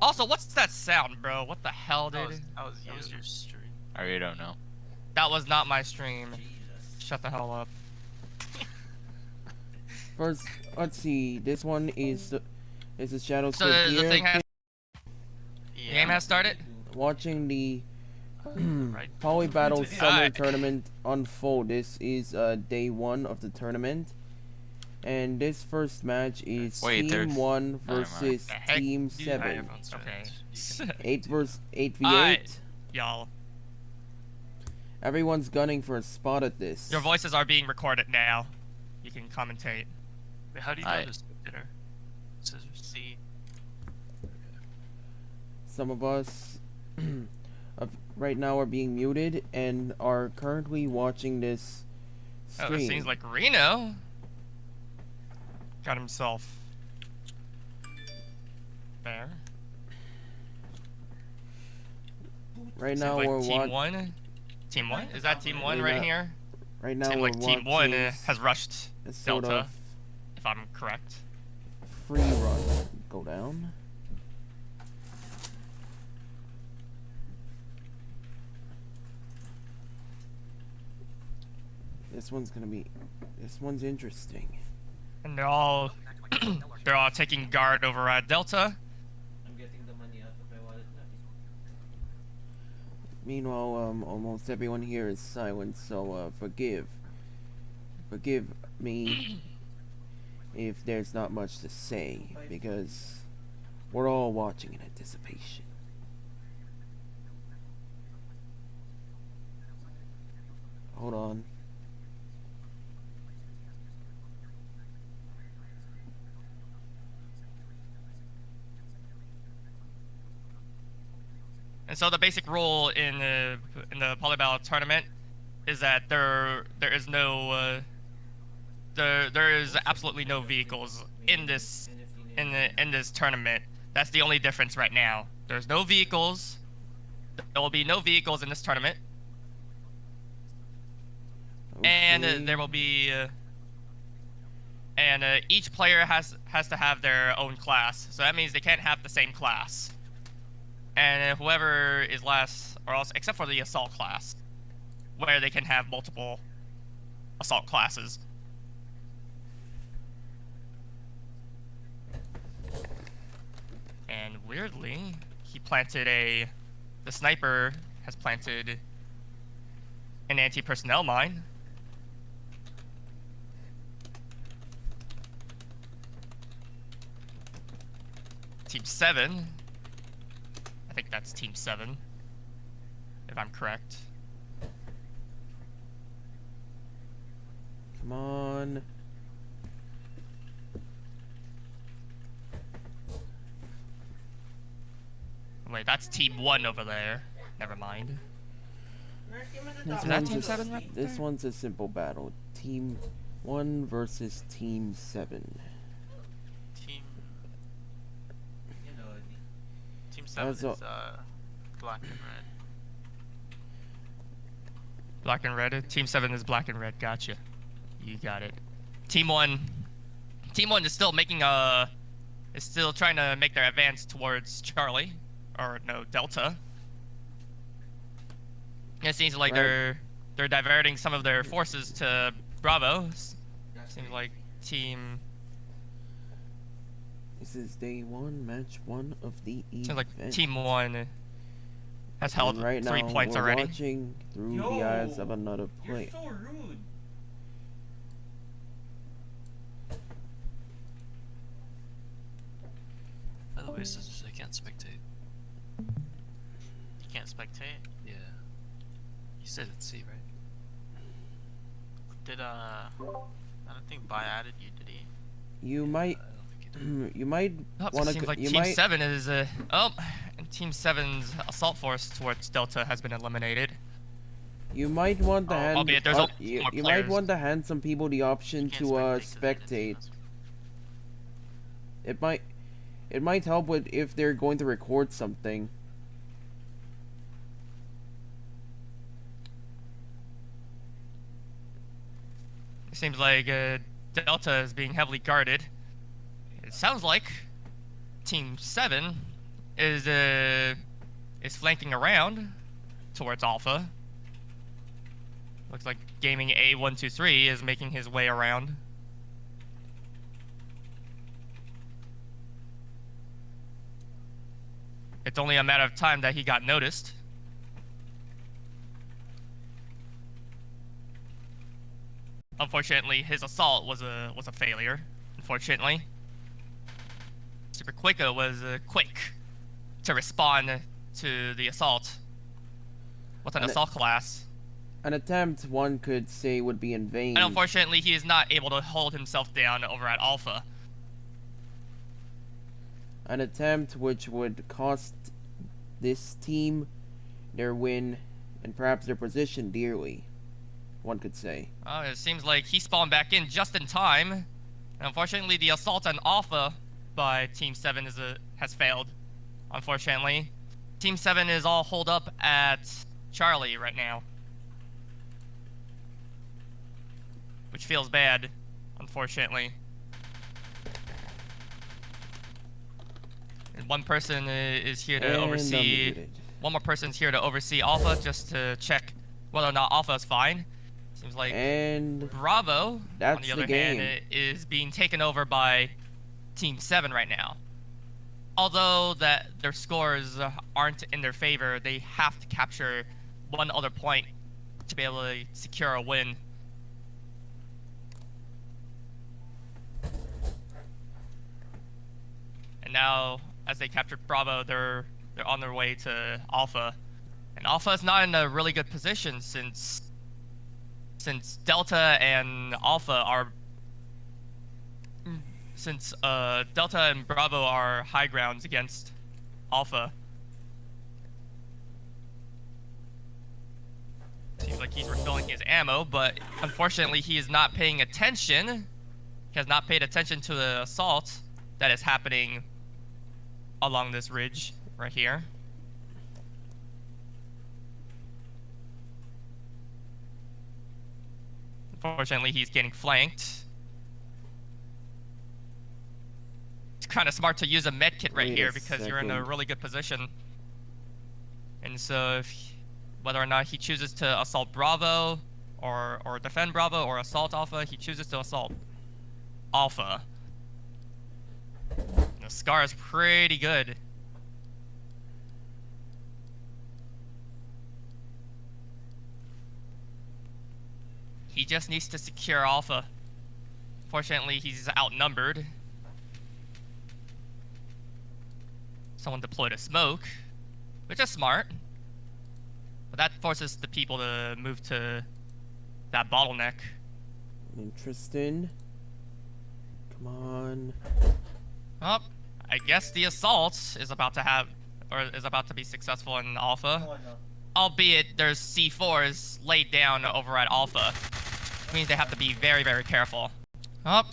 Also, what's that sound, bro? What the hell, dude? That was your stream. I really don't know. That was not my stream. Shut the hell up. First, let's see. This one is a shadow So clip the here. thing has Yeah. the game has started. Watching the Right. Polybattle Summer Alright. Tournament unfold. This is day 1 of the tournament. And this first match is Wait, Team there's- 1 never mind. versus The heck, Team dude? 7. Okay. 8 versus 8v8. Alright. Y'all, Everyone's gunning for a spot at this. your voices are being recorded now. You can commentate. Wait, how do you Aye. go to spectator? Scissors. C. Some of us right now are being muted and are currently watching this Oh, stream. it seems like Reno got himself there. Right Seems now like we're Team watching. 1. Team 1? Is that Team 1 Right right now- here? Right now Seems we're like Team 1 watching has rushed a sort Delta, of if I'm correct. free run go down. This one's interesting. And they're all they're all taking guard over at Delta. Meanwhile, almost everyone here is silent, so forgive me if there's not much to say, because we're all watching in anticipation. Hold on. And so the basic rule in the Polybattle tournament is that there is no there is absolutely no vehicles in this tournament. That's the only difference right now. There's no vehicles. There will be no vehicles in this tournament, and Okay. there will be and each player has to have their own class. So that means they can't have the same class. And whoever is last, or else, except for the assault class, where they can have multiple assault classes. And weirdly, the sniper has planted an anti-personnel mine. Team 7. I think that's Team 7, if I'm correct. Come on. Wait, that's Team 1 over there. Never mind. This that one's Team a- 7 right This there? one's a simple battle. Team 1 versus Team 7. Team. Team 7 is Also- black and red. Black and red. Team 7 is black and red. Gotcha. You got it. Team 1. Team 1 is still is still trying to make their advance towards Charlie. Or no, Delta. It seems like Right. they're diverting some of their forces to Bravo. Seems like Team This is day 1, match 1 of the event. seems like Team 1 has And held right 3 now, points we're already. watching through the eyes of another player. You're so rude. By the way, Scissors, I can't spectate. You can't spectate? Yeah. You said it's C, right? Did I don't think Bi added you, did he? You I might, don't think you did. you might Oh, want it seems to. like You Team might. 7 is and Team 7's assault force towards Delta has been eliminated. You might want to Oh, hand. albeit there's only you more you might players. want to hand some people the option You to can't 'cause they spectate. didn't see It might help with if they're going to record something. It seems like Delta is being heavily guarded. It sounds like Team 7 is flanking around towards Alpha. Looks like Gaming A123 is making his way around. It's only a matter of time that he got noticed. Unfortunately, his assault was a failure. Unfortunately, Super Quicko was quick to respond to the assault with an assault class. An attempt, one could say, would be in vain. And unfortunately, he is not able to hold himself down over at Alpha. An attempt which would cost this team their win and perhaps their position dearly, one could say. It seems like he spawned back in just in time. And unfortunately, the assault on Alpha by Team 7 has failed. Unfortunately, Team 7 is all holed up at Charlie right now, which feels bad, unfortunately. And one person is here to oversee. One more person's here to oversee Alpha, just to check whether or not Alpha is fine. Seems like Bravo, on the other hand, is being taken over by Team 7 right now. Although that their scores aren't in their favor, they have to capture one other point to be able to secure a win. And now, as they captured Bravo, they're on their way to Alpha. And Alpha is not in a really good position since Delta and Alpha are... Since Delta and Bravo are high grounds against Alpha. Seems like he's refilling his ammo, but unfortunately he is not paying attention. He has not paid attention to the assault that is happening along this ridge right here. Unfortunately, he's getting flanked. It's kind of smart to use a medkit right here because you're in a really good position. And so, whether or not he chooses to assault Bravo or defend Bravo or assault Alpha, he chooses to assault Alpha. The Scar is pretty good. He just needs to secure Alpha. Fortunately, he's outnumbered. Someone deployed a smoke, which is smart. But that forces the people to move to that bottleneck. Interesting. Come on. Oh, I guess the assault is about to be successful in Alpha. Albeit there's C4s laid down over at Alpha. Which means they have to be very, very careful. Oh,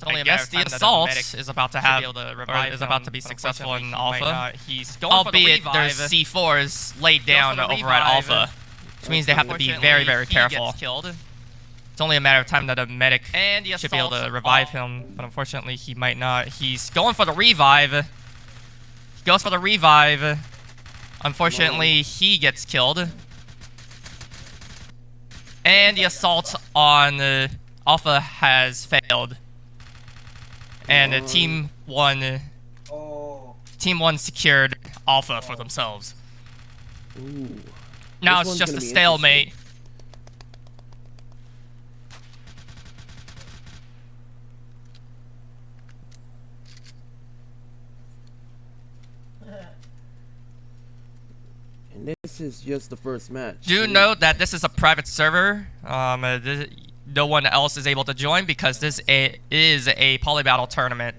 I guess the assault is about to be successful in Alpha. He's going for the revive. Albeit there's C4s laid down over at Alpha. Which means they have to be very, very careful. It's only a matter of time that a medic should be able to revive him, but unfortunately he might not. He's going for the revive. He goes for the revive. Unfortunately, he gets killed. And the assault on Alpha has failed. And Team 1 secured Alpha for themselves. Now it's just a stalemate. And this is just the first match. Do note that this is a private server. No one else is able to join because this is a Polybattle tournament.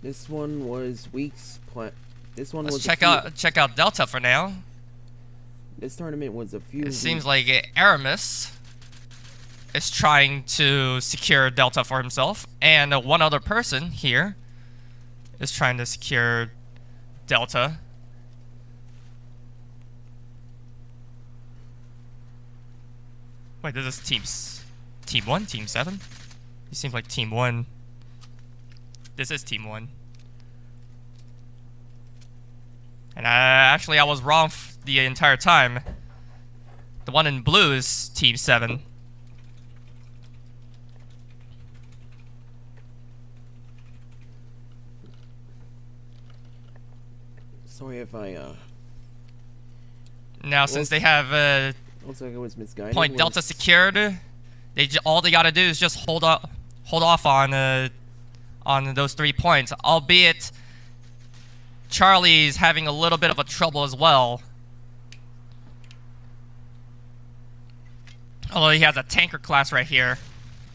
This one was weeks plan. This one was. Check out Delta for now. This tournament was a few. It seems like Aramis is trying to secure Delta for himself, and one other person here is trying to secure Delta. Wait, this is Team 1, Team 7? It seems like Team 1 This is Team 1. And actually, I was wrong the entire time. The one in blue is Team 7. Sorry if I Now, since they have looks like I was misguided. point Delta secured, all they gotta do is just hold off on those 3 points. Albeit, Charlie's having a little bit of a trouble as well. Although he has a tanker class right here,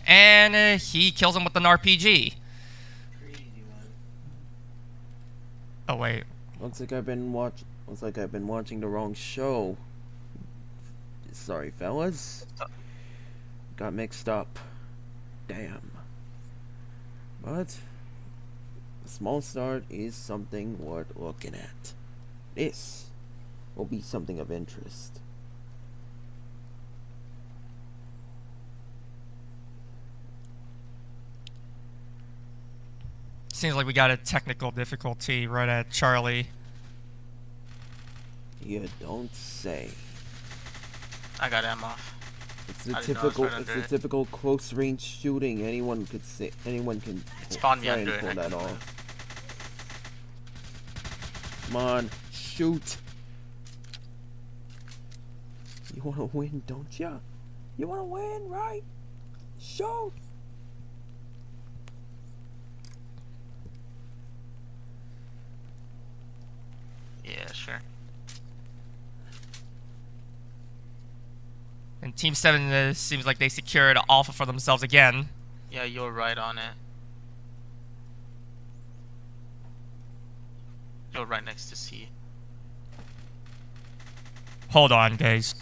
and he kills him with an RPG. Oh wait. Looks like I've been watching the wrong show. Sorry, fellas. Got mixed up. Damn. But a small start is something worth looking at. This will be something of interest. Seems like we got a technical difficulty right at Charlie. You don't say. I got M off. It's the I didn't know I was typical. right It's under the it. typical close range shooting. Anyone can spawned me try and under it, pull I that couldn't off. Come on, shoot! You wanna win, don't ya? You wanna win, right? Shoot! Yeah, sure. And Team 7 seems like they secured Alpha for themselves again. Yeah, you're right on it. You're right next to C. Hold on, guys.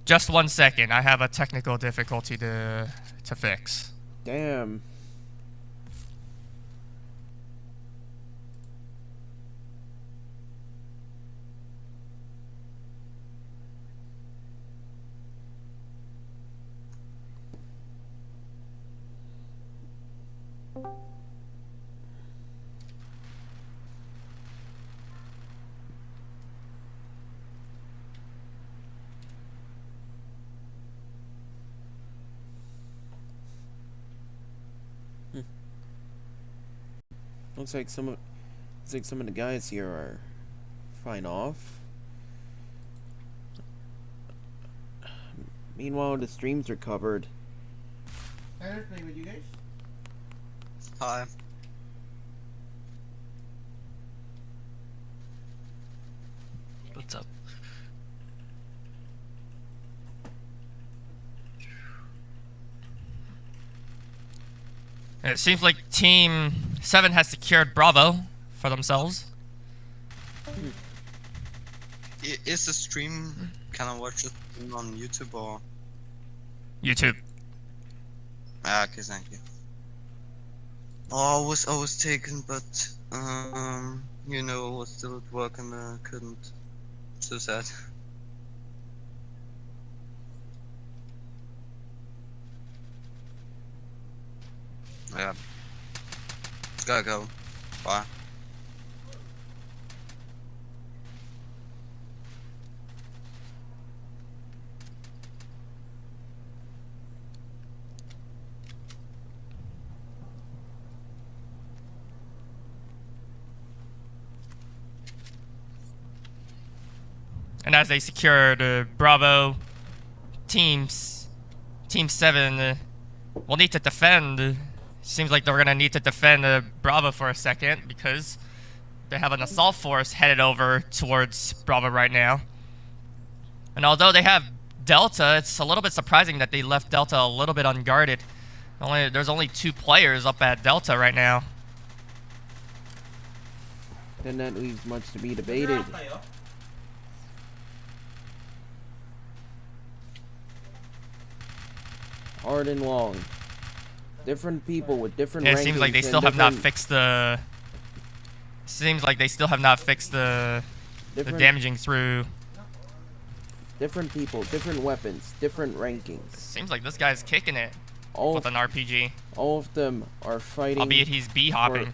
Just 1 second. I have a technical difficulty to fix. Damn. Looks like some of the guys here are fine off. Meanwhile, the streams are covered. Hey, let's play with you guys. Hi. What's up? It seems like Team 7 has secured Bravo for themselves. Is the stream, can I watch it on YouTube or? YouTube. Ah, okay, thank you. Oh, I was taken, but you know, I was still at work and couldn't. So sad. Yeah. Gotta go. Bye. And as they secured Bravo, Team 7 will need to defend. Seems like they're gonna need to defend Bravo for a second because they have an assault force headed over towards Bravo right now. And although they have Delta, it's a little bit surprising that they left Delta a little bit unguarded. There's only 2 players up at Delta right now. Then that leaves much to be debated. Hard and long. Different people with different Yeah, rankings. it seems like they and still have not different- fixed the. Seems like they still have not fixed the different, damaging through. different people, different weapons, different rankings. Seems like this guy's kicking it All with of, an RPG, all of them are fighting albeit he's b hopping.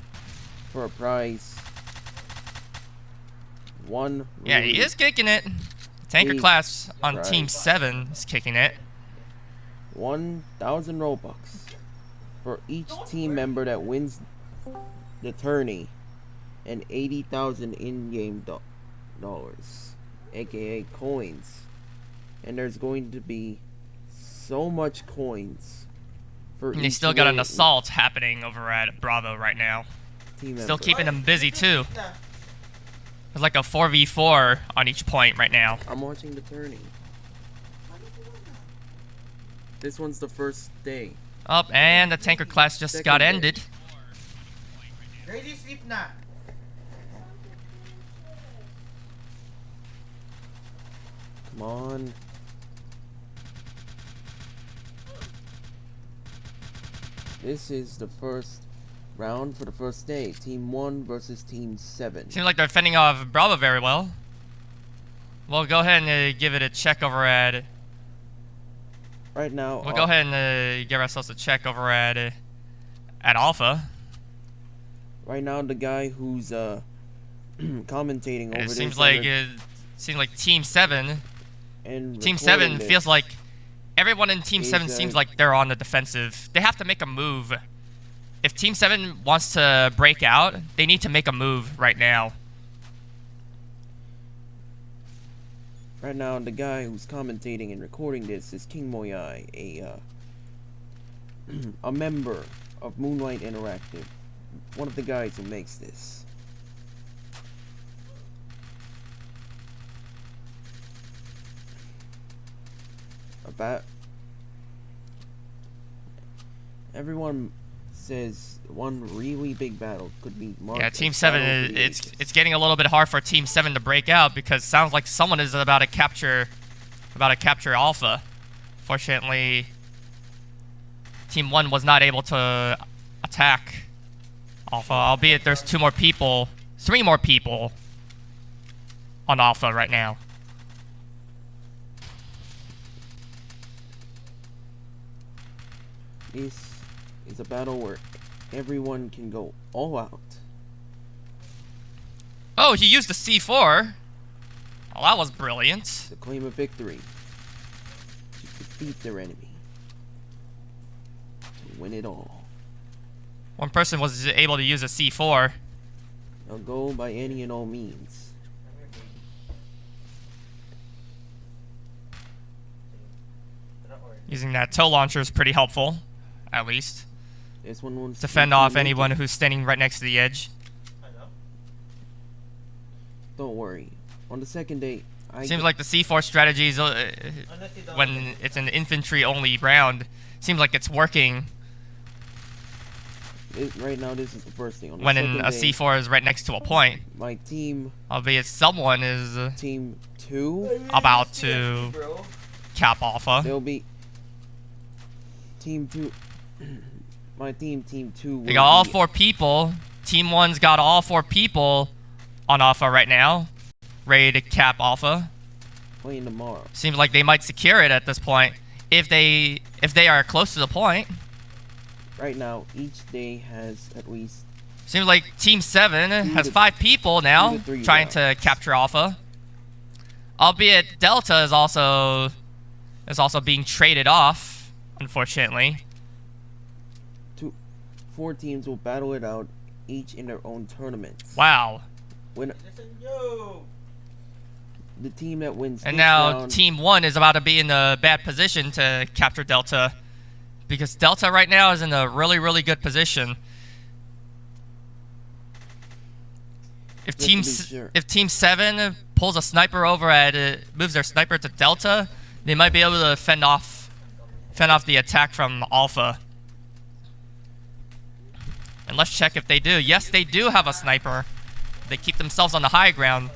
for a prize. One. Yeah, he ruby is kicking it. Tanker Big class on Team prize. 7 is kicking it. 1,000 Robux for each team member that wins the tourney, and 80,000 in-game dollars, aka coins. And there's going to be so much coins for And they each still got an winning assault happening over at Bravo right now. team Still member. keeping them busy too. There's like a 4v4 on each point right now. I'm watching the tourney. This one's the first day. Oh, and the tanker class just Second got day. ended. Ready, sleep na. Come on. This is the first round for the first day. Team 1 versus Team 7. Seems like they're fending off Bravo very well. We'll go ahead and give it a check over at. Right now, We'll go ahead and give ourselves a check over at Alpha. right now the guy who's commentating over And it this seems on like the- Team 7. and Team recording 7 this feels like everyone in Team is, 7 seems like they're on the defensive. They have to make a move. If Team 7 wants to break out, they need to make a move right now. right now the guy who's commentating and recording this is King Moyai, a member of Moonlight Interactive, one of the guys who makes this. About everyone says one really big battle could be marked Yeah, as Team 7 Battle of the it's Ages. getting a little bit hard for Team 7 to break out because it sounds like someone is about to capture Alpha. Fortunately, Team 1 was not able to attack Alpha, albeit there's 3 more people on Alpha right now. This is a battle where everyone can go all out. Oh, he used the C4. Oh, that was brilliant. To claim a victory, to defeat their enemy, to win it all. One person was able to use a C4. Now go by any and all means. Using that tow launcher is pretty helpful, at least, This one wants to fend off anyone who's standing right next to the edge. Don't worry. On the second day, Seems like the C4 strategy is, when it's an infantry-only round, seems like it's working right now this is the first thing. On the when second a day, C4 is right next to a point, my team, albeit someone is Team 2, about to cap Alpha. they'll be Team 2. My team, Team 2. They got all 4 people. Team 1's got all 4 people on Alpha right now, ready to cap Alpha. playing tomorrow. Seems like they might secure it at this point if they are close to the point. Right now, each day has at least Seems like Team 7 has to- 5 people now 2 to 3 trying to rounds. capture Alpha. Albeit Delta is also being traded off, unfortunately. 4 teams will battle it out, each in their own tournaments. Wow. When Listen, yo. the team that wins And this now round, Team 1 is about to be in a bad position to capture Delta, because Delta right now is in a really, really good position. If Just to Team be sure. if Team 7 pulls a sniper over at moves their sniper to Delta, they might be able to fend off the attack from Alpha. And let's check if they do. Yes, they do have a sniper. They keep themselves on the high ground.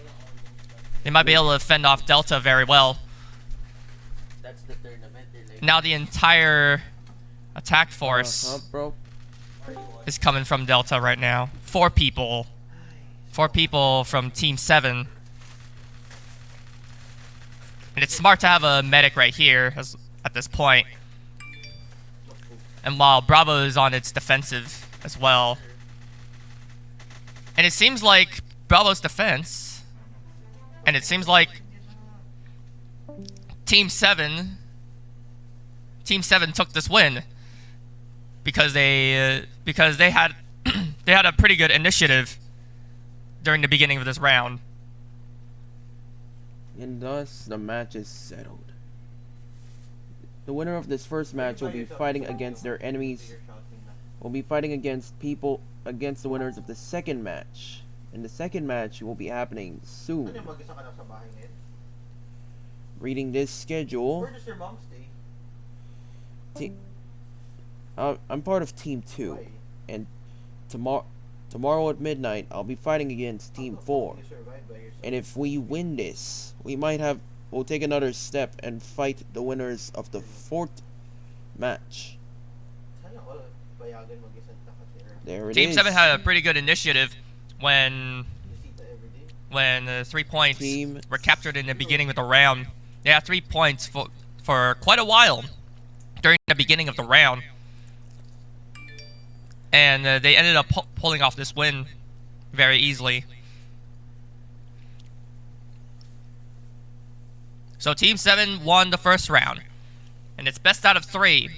They might be able to fend off Delta very well. That's the tournament. Now the entire attack force Bro. is coming from Delta right now. 4 people. 4 people from Team 7. And it's smart to have a medic right here at this point. And while Bravo is on its defensive as well. And it seems like Bravo's defense. And it seems like Team 7 took this win. Because they had they had a pretty good initiative during the beginning of this round. And thus, the match is settled. The winner of this first match will be fighting against their enemies. Will be fighting against the winners of the second match. And the second match will be happening soon. Reading this schedule, Where does your mom stay? I'm part of Team 2. And tomorrow at midnight, I'll be fighting against Team 4. And if we win this, we'll take another step and fight the winners of the fourth match. There it Team is. 7 had a pretty good initiative when 3 points were captured in the beginning of the round. They had 3 points for quite a while during the beginning of the round. And they ended up pulling off this win very easily. So Team 7 won the first round. And it's best out of 3.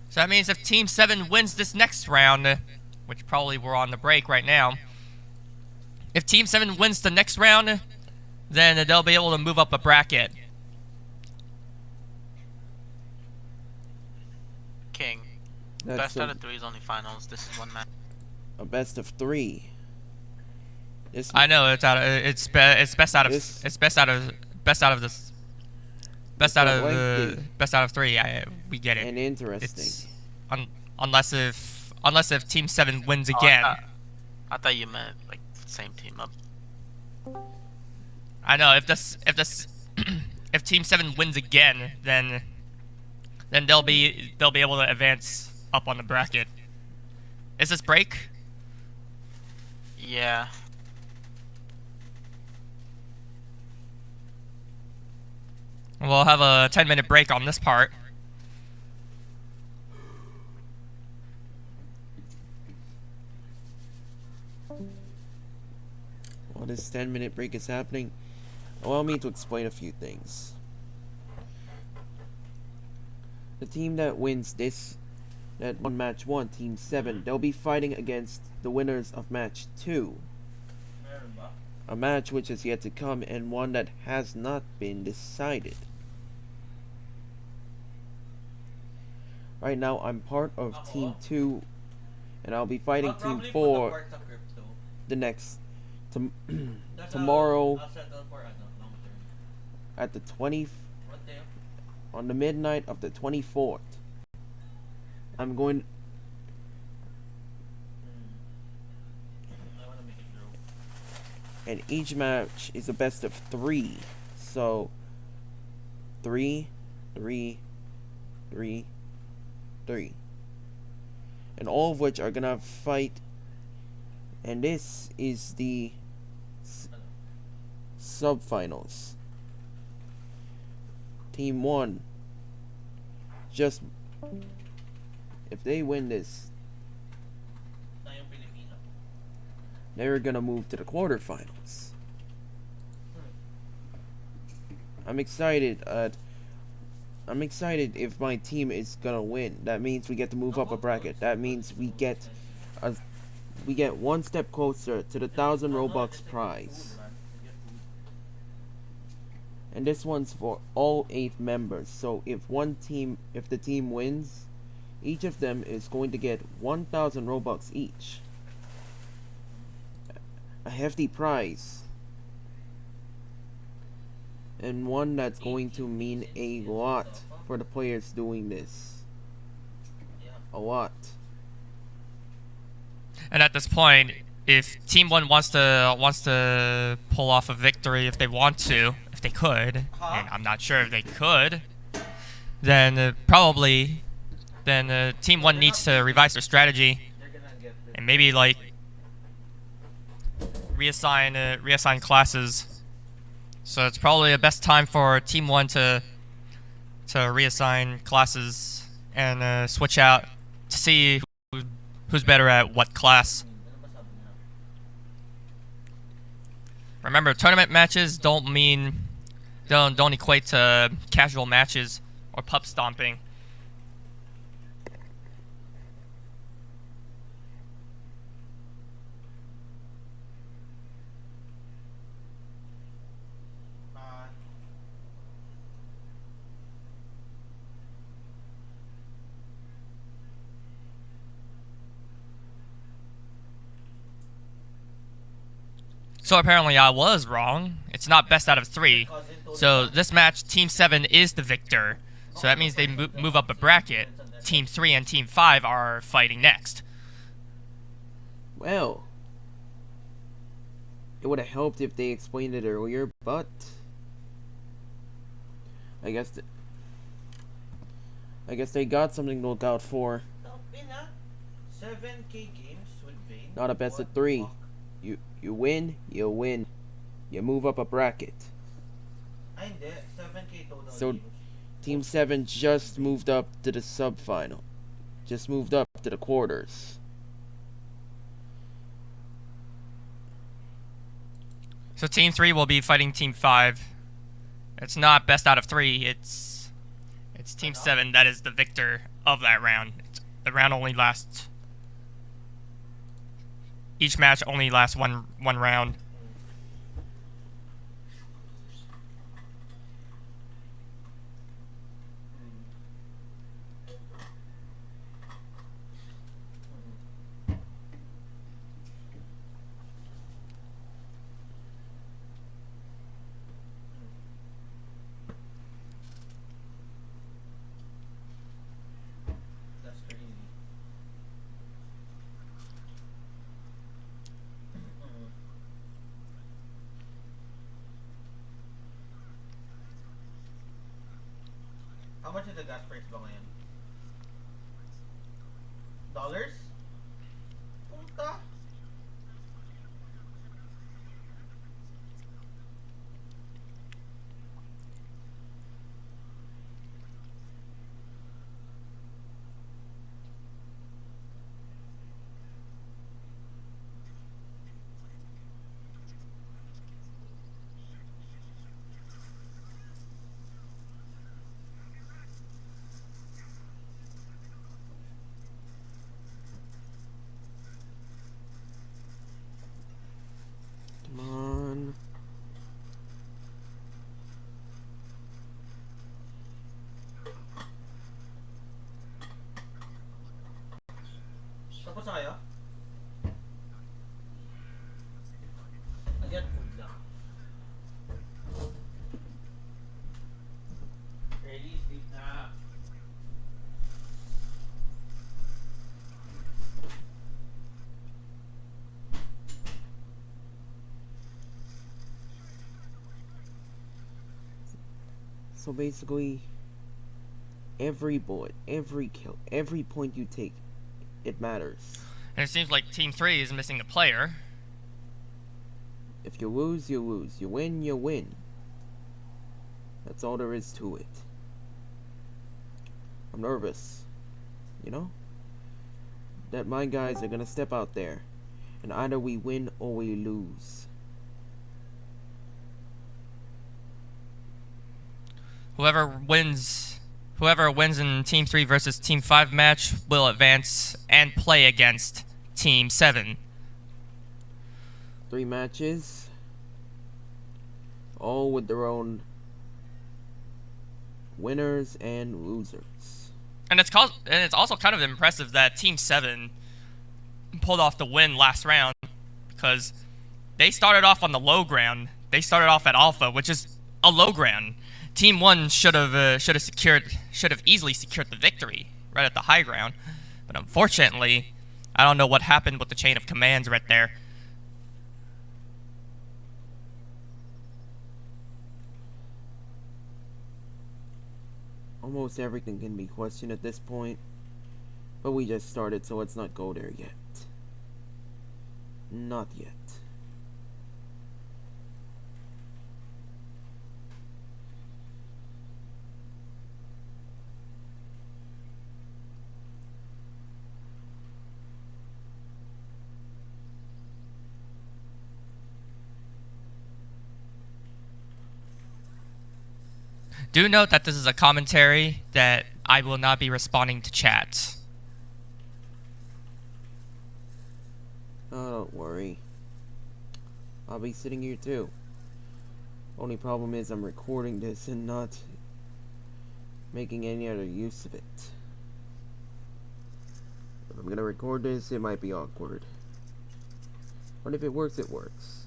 So that means if Team 7 wins this next round, which probably we're on the break right now. If Team 7 wins the next round, then they'll be able to move up a bracket. King. That's Best out of 3 is only finals. This is 1 match. a best of 3. I know it's best out of This- it's best out of this best out of best out of 3. We get it. And interesting. It's unless if Team 7 wins again. I thought you meant like same team up. I know if if Team 7 wins again, then they'll be able to advance up on the bracket. Is this break? Yeah. We'll have a 10-minute break on this part. While this 10-minute break is happening, allow me to explain a few things. The team that wins that won match 1, Team 7, they'll be fighting against the winners of match 2. A match which is yet to come and one that has not been decided. Right now, I'm part of Team 2, and I'll be fighting Team 4 the next tomorrow at the 20th on the midnight of the 24th. I'm going. And each match is a best of 3. So 3, 3, 3, 3. And all of which are gonna fight. And this is the sub-finals. Team 1, just if they win this, they're gonna move to the quarterfinals. I'm excited. I'm excited if my team is gonna win. That means we get to move up a bracket. That means we get 1 step closer to the 1,000 Robux prize. And this one's for all 8 members. So if the team wins, each of them is going to get 1,000 Robux each. A hefty prize. And one that's going to mean a lot for the players doing this. A lot. And at this point, if Team 1 wants to pull off a victory, if they could, and I'm not sure if they could, then probably then Team 1 needs to revise their strategy They're gonna get this. and maybe like reassign classes. So it's probably the best time for Team 1 to reassign classes and switch out to see who's better at what class. Ano ba sabi niya? Remember, tournament matches don't equate to casual matches or pub stomping. Ah, So apparently I was wrong. It's not best out of 3. cousin told So me this match, Team 7 is the victor. So that means they move up a bracket. Team 3 and Team 5 are fighting next. Well, it would have helped if they explained it earlier, but I guess they got something to look out for. Tapin na. 7K games with Vane. Not a best What of 3. the fuck? You win, you win. You move up a bracket. Ay, hindi. 7K total So, games. Team 7 just moved up to the sub-final. Just moved up to the quarters. So Team 3 will be fighting Team 5. It's not best out of 3. It's Team 7 that is the victor of that round. The round only lasts. Each match only lasts one round. That's crazy. How much is the gas price ba ngayon? Dollars? Puta! Come on. Tapos na kayo? Agad food lang. Ready? Sleep na. So basically, every bullet, every kill, every point you take, it matters. And it seems like Team 3 is missing a player. If you lose, you lose. You win, you win. That's all there is to it. I'm nervous. You know? That my guys are gonna step out there. And either we win or we lose. Whoever wins in Team 3 versus Team 5 match will advance and play against Team 7. 3 matches. All with their own winners and losers. And it's also kind of impressive that Team 7 pulled off the win last round, because they started off on the low ground. They started off at Alpha, which is a low ground. Team 1 should have easily secured the victory right at the high ground, but unfortunately, I don't know what happened with the chain of commands right there. Almost everything can be questioned at this point. But we just started, so let's not go there yet. Not yet. Do note that this is a commentary that I will not be responding to chat. Oh, don't worry. I'll be sitting here too. Only problem is I'm recording this and not making any other use of it. If I'm gonna record this, it might be awkward. But if it works, it works.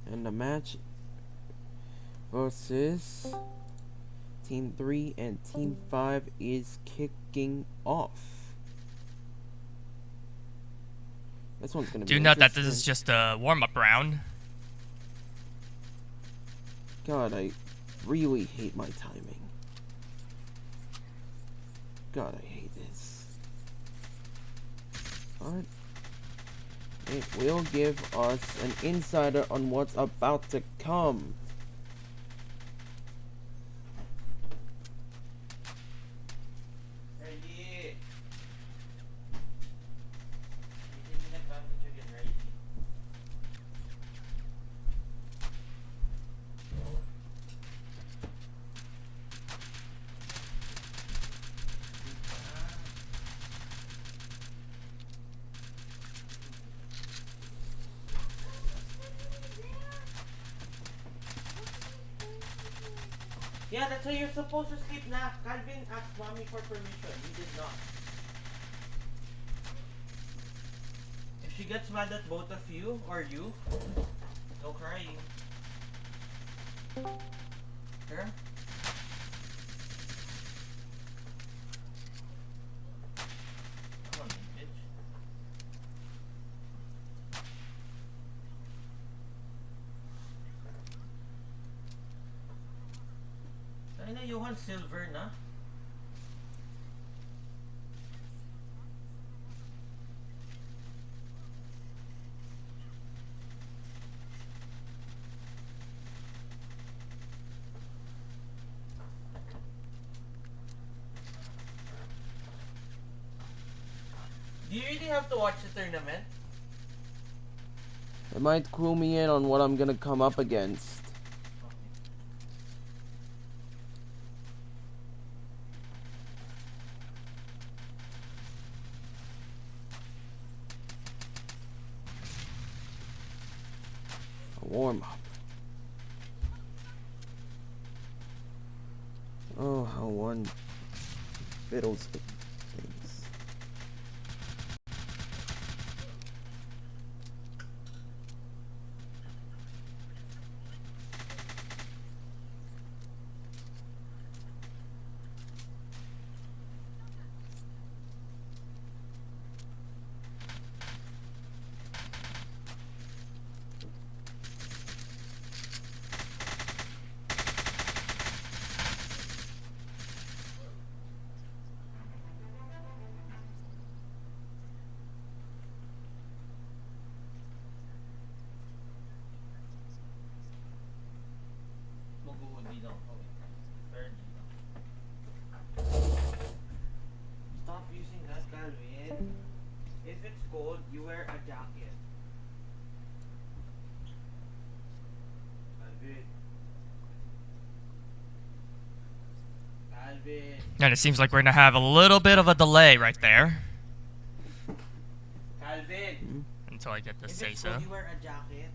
And the match versus Team 3 and Team 5 is kicking off. This one's gonna be Do note that this interesting. is just a warm-up round. God, I really hate my timing. God, I hate this. But it will give us an insider on what's about to come. Ready. You're taking advantage again, ready. Yeah, that's how you're supposed to sleep na. Calvin asked mommy for permission. He did not. If she gets mad at both of you, or you, no crying. Girl? Come on, bitch. Ay na, Johan Silver na. Do you really have to watch the tournament? It might clue me in on what I'm gonna come up against. A warm up. Oh, how one fiddles with things. Nag-hoodie lang ako eh. Third lang. Stop using that, Calvin. If it's cold, you wear a jacket. Calvin. Calvin. And it seems like we're gonna have a little bit of a delay right there Calvin. until I get to If say it's so. cold, you wear a jacket.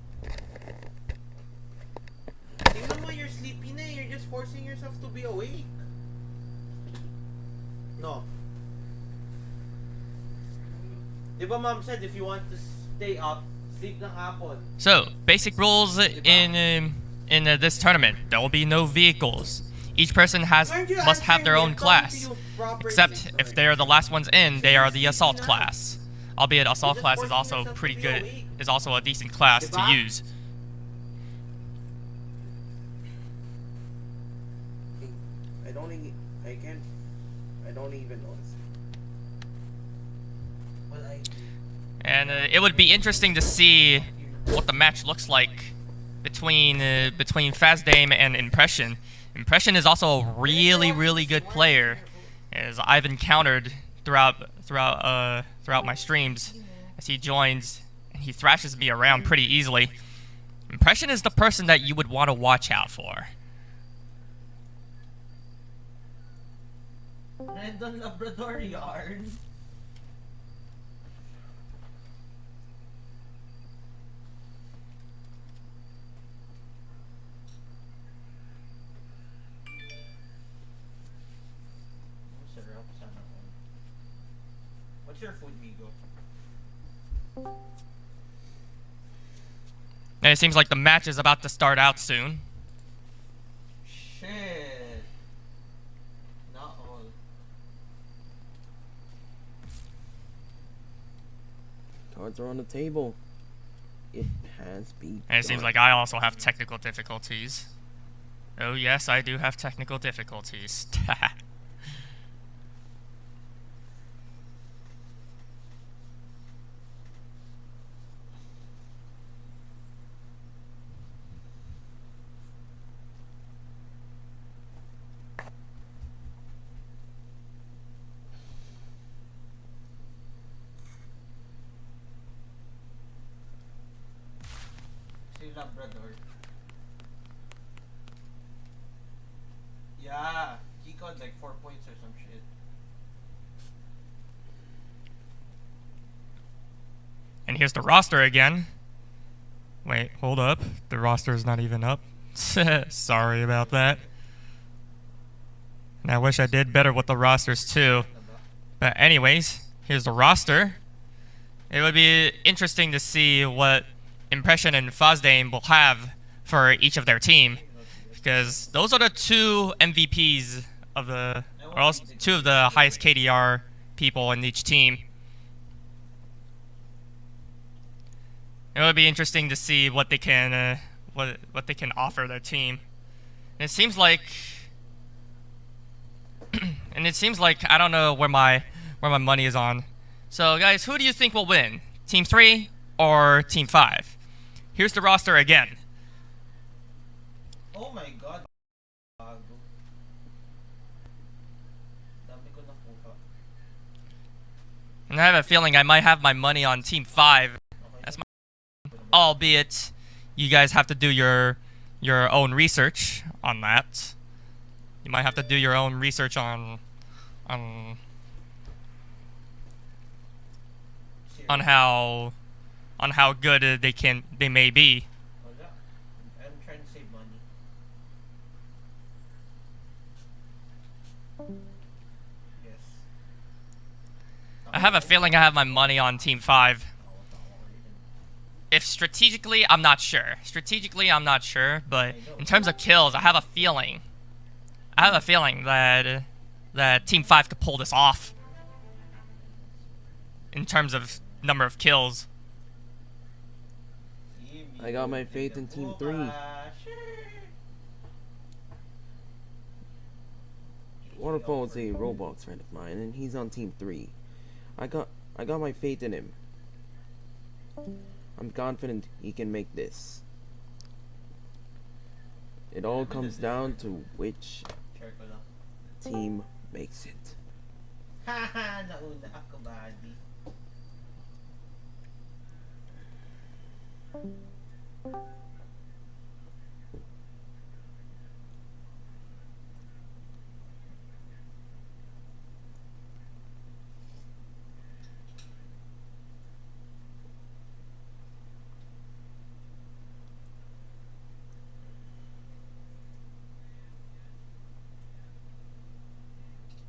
Tingnan mo, you're sleepy na. You're just forcing yourself to be awake. No. Di ba mom said if you want to stay up, sleep ng hapon. So, basic rules in this tournament. There will be no vehicles. Each person must have their own class. Except if they are the last ones in, they are the assault class. Albeit assault class is also pretty good. Is also a decent class to use. I don't even notice. Well, And it would be interesting to see what the match looks like between Fazdame and Impression. Impression is also a really good player, as I've encountered throughout my streams. As he joins, and he thrashes me around pretty easily. Impression is the person that you would want to watch out for. Random Labrador yarn. Sarap sana all. What's your food, Migo? And it seems like the match is about to start out soon. Shit. Not all. Cards are on the table. It has begun. And it seems like I also have technical difficulties. Oh yes, I do have technical difficulties. Si Labrador. Yeah. He got like 4 points or some shit. And here's the roster again. Wait, hold up. The roster is not even up. Sorry about that. And I wish I did better with the rosters too. But anyways, here's the roster. It would be interesting to see what Impression and Fazdame will have for each of their team. Because those are the two MVPs of the, or else two of the highest KDR people in each team. It would be interesting to see what they can what they can offer their team. And it seems like I don't know where my money is on. So guys, who do you think will win? Team 3 or Team 5? Here's the roster again. Oh my god. Bago. Dami ko nakuha. And I have a feeling I might have my money on Team 5. That's my, albeit you guys have to do your own research on that. You might have to do your own research on how good they may be. Wala. I'm trying to save money. Yes. I have a feeling I have my money on Team 5. If strategically, I'm not sure. Strategically, I'm not sure, but in terms of kills, I have a feeling. That Team 5 could pull this off. In terms of number of kills. I got my faith in Team 3. Waterfall is a Roblox friend of mine, and he's on Team 3. I got my faith in him. I'm confident he can make this. It all comes down to which Share ko lang. team makes it. Haha, nauna ako, buddy.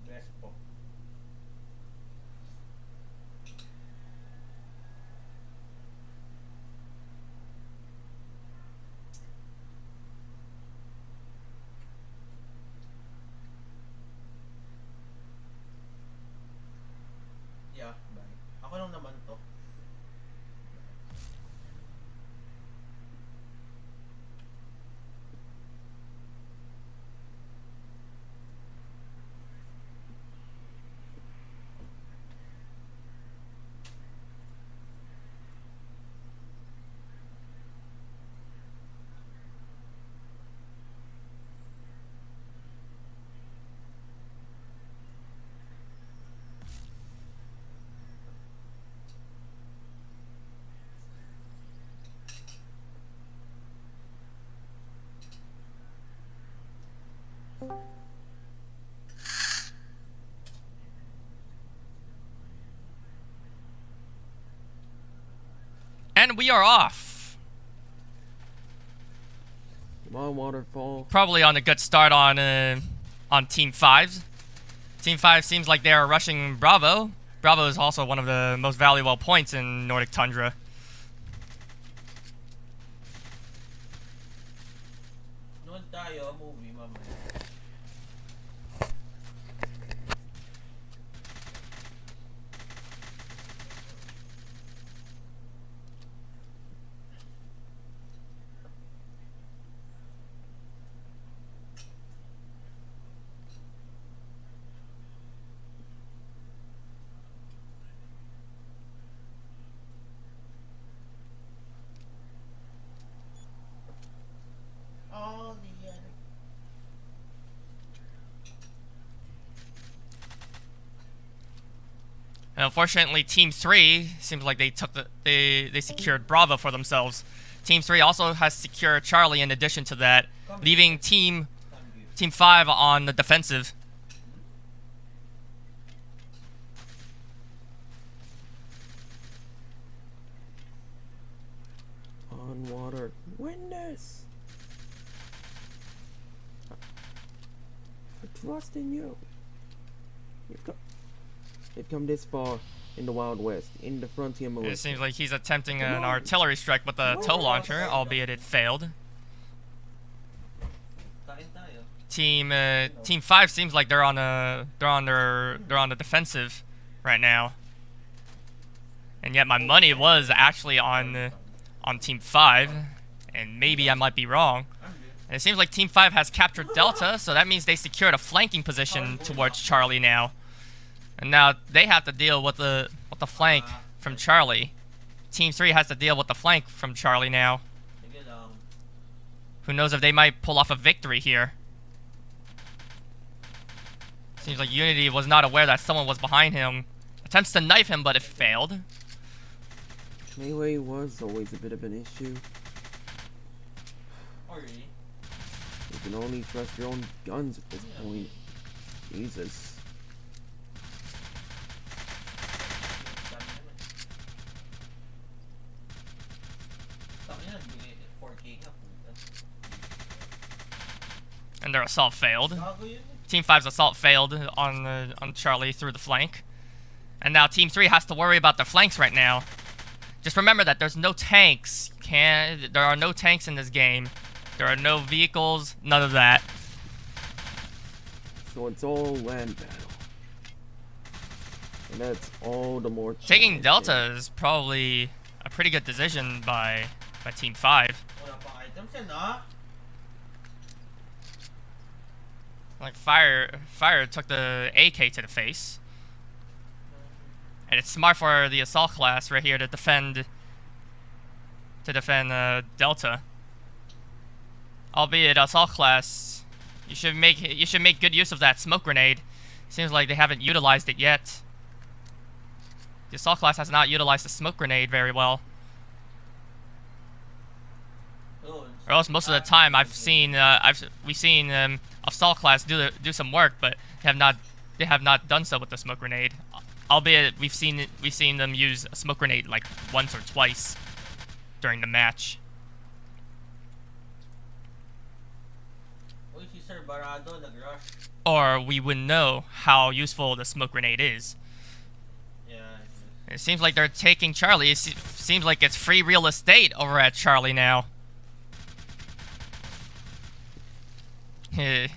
Bless po. Yeah, bye. Ako lang naman to. And we are off. Come on, Waterfall. Probably on a good start on Team 5. Team 5 seems like they are rushing Bravo. Bravo is also one of the most valuable points in Nordic Tundra. Noon tayo, movie, mamaya. Oh, the And unfortunately, Team 3 seems like they secured Bravo for themselves. Team 3 also has secured Charlie in addition to that, leaving Team 5 on the defensive. On water. Win this! I trust in you. You've come this far in the Wild West, in the frontier It militia. seems like he's attempting an artillery strike with a tow launcher, albeit it failed. Kain tayo. Team 5 seems like they're on the defensive right now. And yet my money was actually on Team 5, and maybe I might be wrong. And it seems like Team 5 has captured Delta, so that means they secured a flanking position towards Charlie now. And now they have to deal with the flank from Charlie. Team 3 has to deal with the flank from Charlie now. Sige lang. Who knows if they might pull off a victory here. Seems like Unity was not aware that someone was behind him. Attempts to knife him, but it failed. Melee was always a bit of an issue. Oh, really? You can only trust your own guns at this point. Jesus. And their assault failed. Gago yun eh. Team 5's assault failed on Charlie through the flank. And now Team 3 has to worry about the flanks right now. Just remember that there's no tanks. There are no tanks in this game. There are no vehicles, none of that. So it's all land battle. And that's all the more Taking challenging. Delta is probably a pretty good decision by Team 5. Wala pang items yan, ah. Like Fire took the AK to the face. And it's smart for the assault class right here to defend Delta. Albeit assault class, you should make good use of that smoke grenade. Seems like they haven't utilized it yet. The assault class has not utilized the smoke grenade very well. Or else most of the time we've seen assault class do some work, but they have not done so with the smoke grenade. Albeit we've seen them use a smoke grenade like once or twice during the match. Or we wouldn't know how useful the smoke grenade is. It seems like they're taking Charlie. It seems like it's free real estate over at Charlie now. It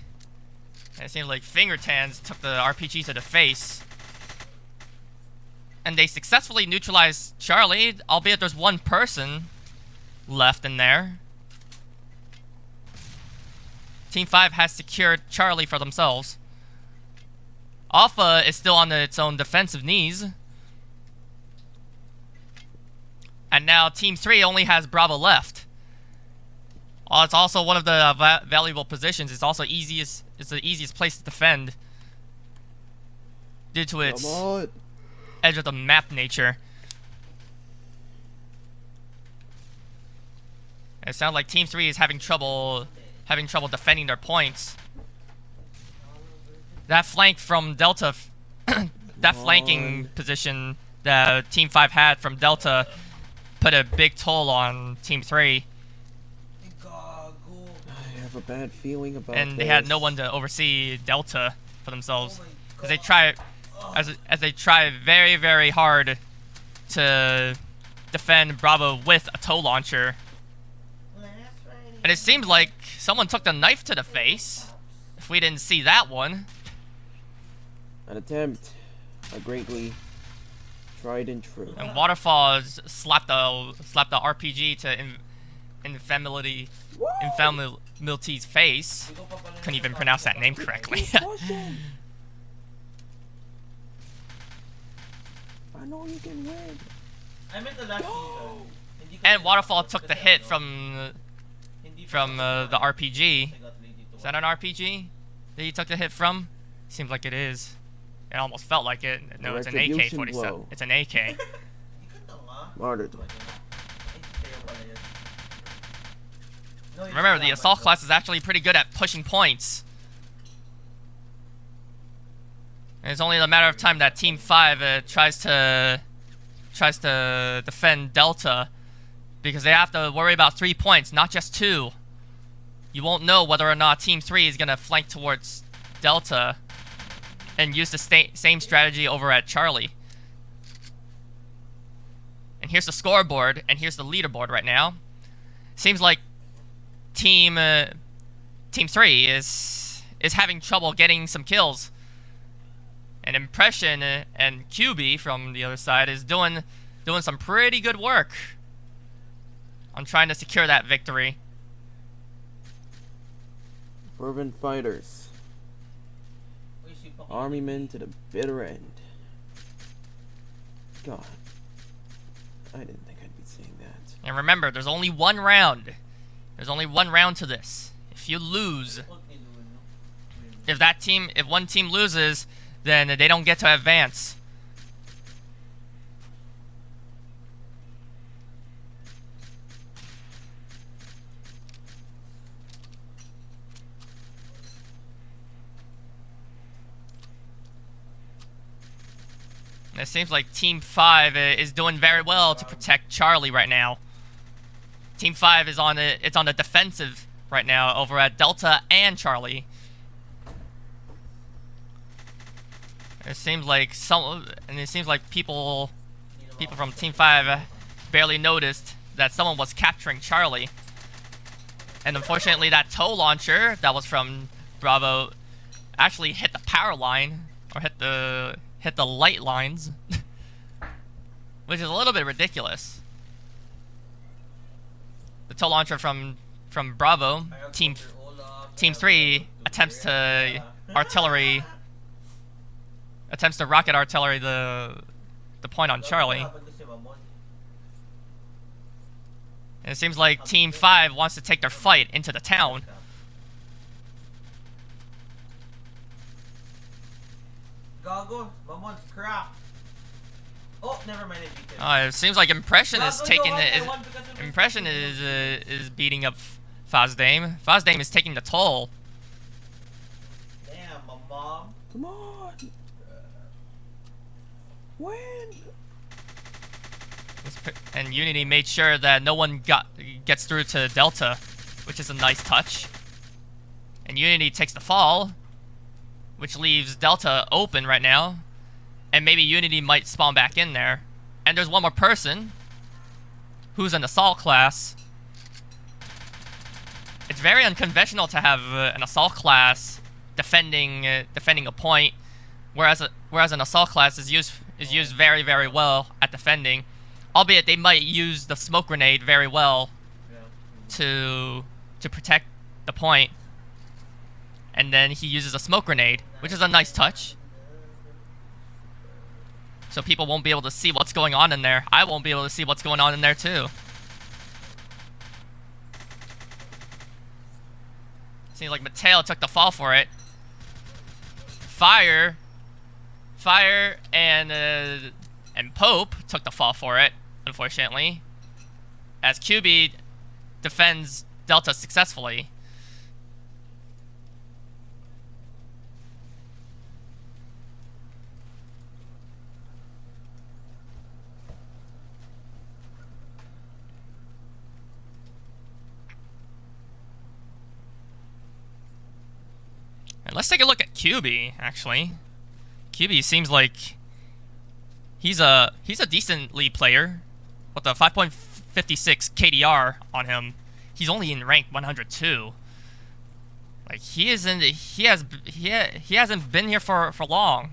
seems like Fingertans took the RPG to the face. And they successfully neutralized Charlie, albeit there's one person left in there. Team 5 has secured Charlie for themselves. Alpha is still on its own defensive knees. And now Team 3 only has Bravo left. It's also one of the valuable positions. It's also the easiest place to defend due to its edge of the map nature. It sounds like Team 3 is having trouble defending their points. That flank from Delta, that flanking position that Team 5 had from Delta put a big toll on Team 3. I have a bad feeling about and they had no one to oversee Delta for themselves. As they try very, very hard to defend Bravo with a tow launcher. And it seems like someone took the knife to the face. If we didn't see that one. An attempt. A greatly tried and true. And Waterfall slapped the RPG to Infamility's face. Couldn't even pronounce that name correctly. I know you can win. And Waterfall took the hit from the RPG. Is that an RPG that he took the hit from? Seems like it is. It almost felt like it. No, it's an AK-47. It's an AK. Martyrdom. Remember, the assault class is actually pretty good at pushing points. And it's only a matter of time that Team 5 tries to defend Delta, because they have to worry about 3 points, not just 2. You won't know whether or not Team 3 is gonna flank towards Delta and use the same strategy over at Charlie. And here's the scoreboard, and here's the leaderboard right now. Seems like Team 3 is having trouble getting some kills. And Impression and QB from the other side is doing some pretty good work on trying to secure that victory. Fervent fighters. Army men to the bitter end. God. I didn't think I'd be saying that. And remember, there's only one round. There's only one round to this. If you lose, if one team loses, then they don't get to advance. And it seems like Team 5 is doing very well to protect Charlie right now. Team 5 is on the defensive right now over at Delta and Charlie. It seems like people from Team 5 barely noticed that someone was capturing Charlie. And unfortunately, that tow launcher that was from Bravo actually hit the power line, or hit the light lines, which is a little bit ridiculous. The tow launcher from Bravo, Team 3 attempts to rocket artillery the point on Charlie. And it seems like Team 5 wants to take their fight into the town. Gago, Mamon's crap. Oh, never mind. I beat him. It seems like Impression is Gago, taking you won, I it. won because of Impression Impression. is beating up Fazdame. Fazdame is taking the toll. Damn, my mom. Come on. When? And Unity made sure that no one gets through to Delta, which is a nice touch. And Unity takes the fall, which leaves Delta open right now. And maybe Unity might spawn back in there. And there's one more person who's an assault class. It's very unconventional to have an assault class defending a point, whereas an assault class is used very, very well at defending. Albeit they might use the smoke grenade very well to protect the point. And then he uses a smoke grenade, which is a nice touch. So people won't be able to see what's going on in there. I won't be able to see what's going on in there too. Seems like Mateo took the fall for it. Fire and Pope took the fall for it, unfortunately, as QB defends Delta successfully. And let's take a look at QB, actually. QB seems like he's a decent lead player with a 5.56 KDR on him. He's only in rank 102. Like he hasn't been here for long.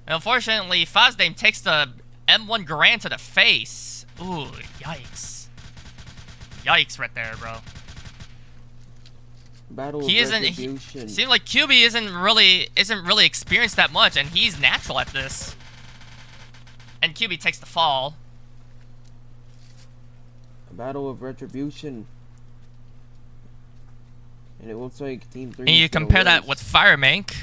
And unfortunately, Fazdame takes the M1 Garand to the face. Ooh, yikes. Yikes right there, bro. Battle He of isn't. Retribution. Seems like QB isn't really experienced that much, and he's natural at this. And QB takes the fall. A battle of retribution. And it looks like Team 3. And you compare that with Firemank.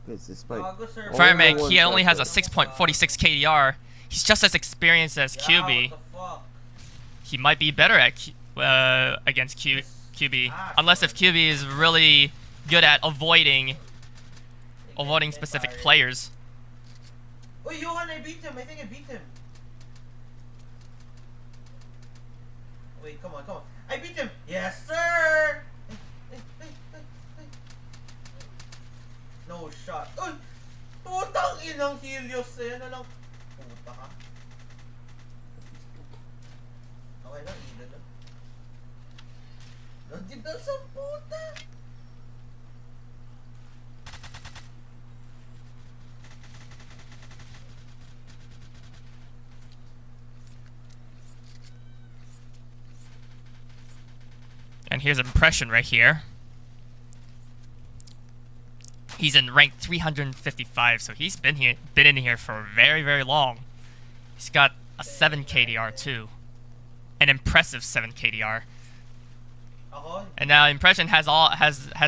Because despite Gago, sir. Firemank, he one only has a touch 6.46 KDR. He's just as experienced as Yeah, QB. what the fuck? He might be better at against QB, unless if QB is really good at avoiding specific players. Oh, Johan, I beat him. I think I beat him. Wait, come on. I beat him. Yes, sir. No shot. Uy! Putang inang Helios eh. Ano lang? Puta ka. Okay lang, ilo lang. Nandito sa puta! And here's Impression right here. He's in rank 355, so he's been in here for very, very long. He's got a 7 KDR too, an impressive 7 KDR. Ako? And now Impression has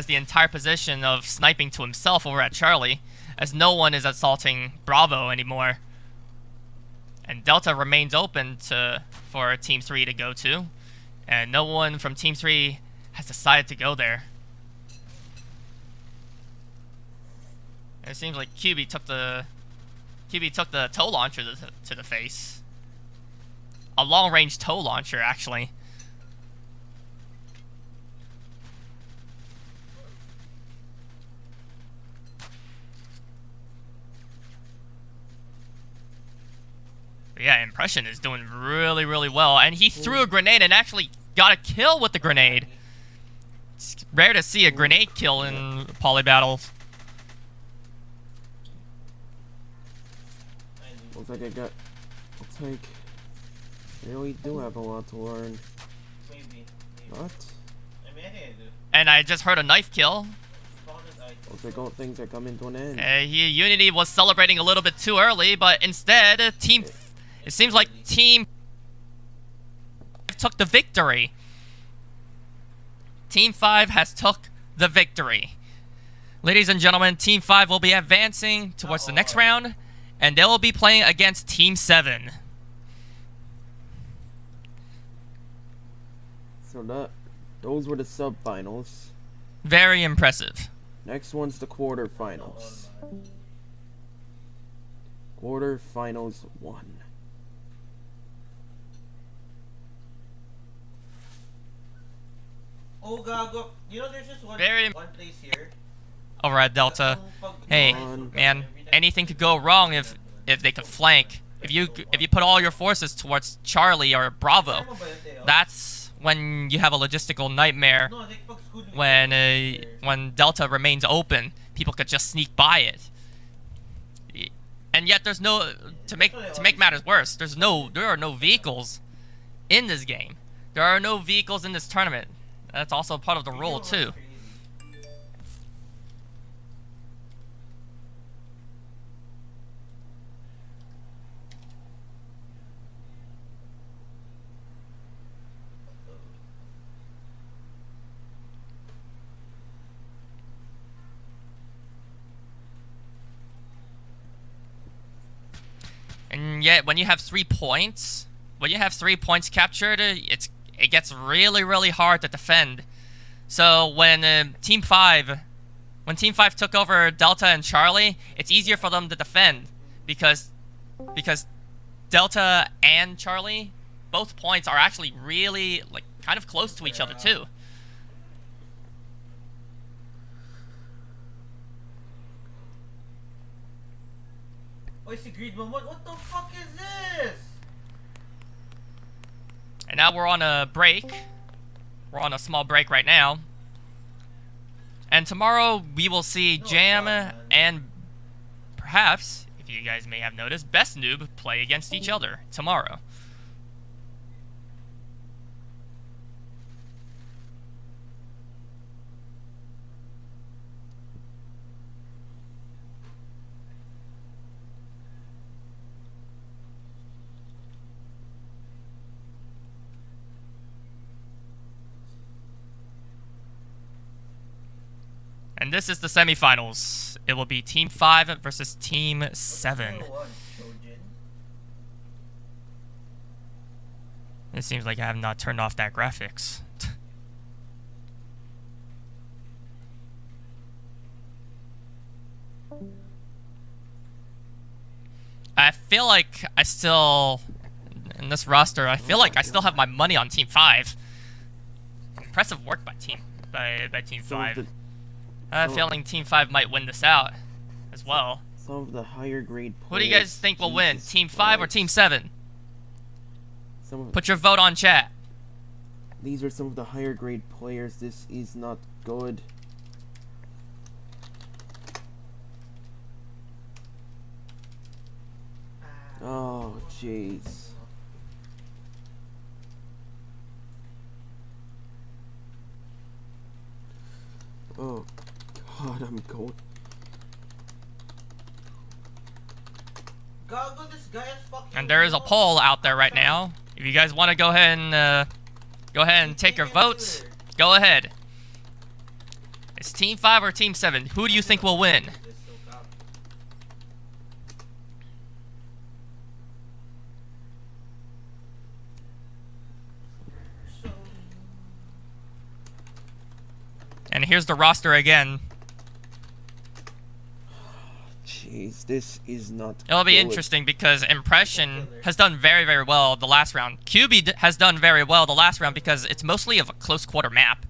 the entire position of sniping to himself over at Charlie, as no one is assaulting Bravo anymore. And Delta remains open for Team 3 to go to, and no one from Team 3 has decided to go there. And it seems like QB took the tow launcher to the face. A long-range tow launcher, actually. But yeah, Impression is doing really, really well. And he threw a grenade and actually got a kill with the grenade. It's rare to see a grenade kill in Polybattle. Looks like I really do have a lot to learn. Maybe. What? I mean, I think I do. And I just heard a knife kill. Looks like all things are coming to an end. Unity was celebrating a little bit too early, but instead, It seems like Team took the victory. Team 5 has took the victory. Ladies and gentlemen, Team 5 will be advancing towards the next round, and they will be playing against Team 7. So those were the sub-finals. Very impressive. Next one's the quarterfinals. Quarterfinals 1. Oh, gago. You know, there's just one place here. Over at Delta. Hey, man, anything could go wrong if they could flank. If you put all your forces towards Charlie or Bravo, that's when you have a logistical nightmare. When Delta remains open, people could just sneak by it. And yet there's no to make matters worse, there are no vehicles in this game. There are no vehicles in this tournament. That's also part of the rule too. And yet, when you have 3 points, captured, it gets really, really hard to defend. So when Team 5 took over Delta and Charlie, it's easier for them to defend because Delta and Charlie, both points are actually really kind of close to each other too. What the fuck is this? And now we're on a break. We're on a small break right now. And tomorrow we will see Jam and perhaps, if you guys may have noticed, Best Noob play against each other tomorrow. And this is the semifinals. It will be Team 5 versus Team 7. It seems like I have not turned off that graphics. I feel like I still, in this roster, I feel like I still have my money on Team 5. Impressive work by Team 5. I have a feeling Team 5 might win this out as well. Some of the higher grade players. Who do you guys think will win? Team 5 or Team 7? Put your vote on chat. These are some of the higher grade players. This is not good. Oh, jeez. Oh, God, I'm going. And there is a poll out there right now. If you guys want to go ahead and take your votes, go ahead. It's Team 5 or Team 7. Who do you think will win? And here's the roster again. Jeez, this is not It'll be good. interesting because Impression has done very, very well the last round. QB has done very well the last round because it's mostly of a close quarter map.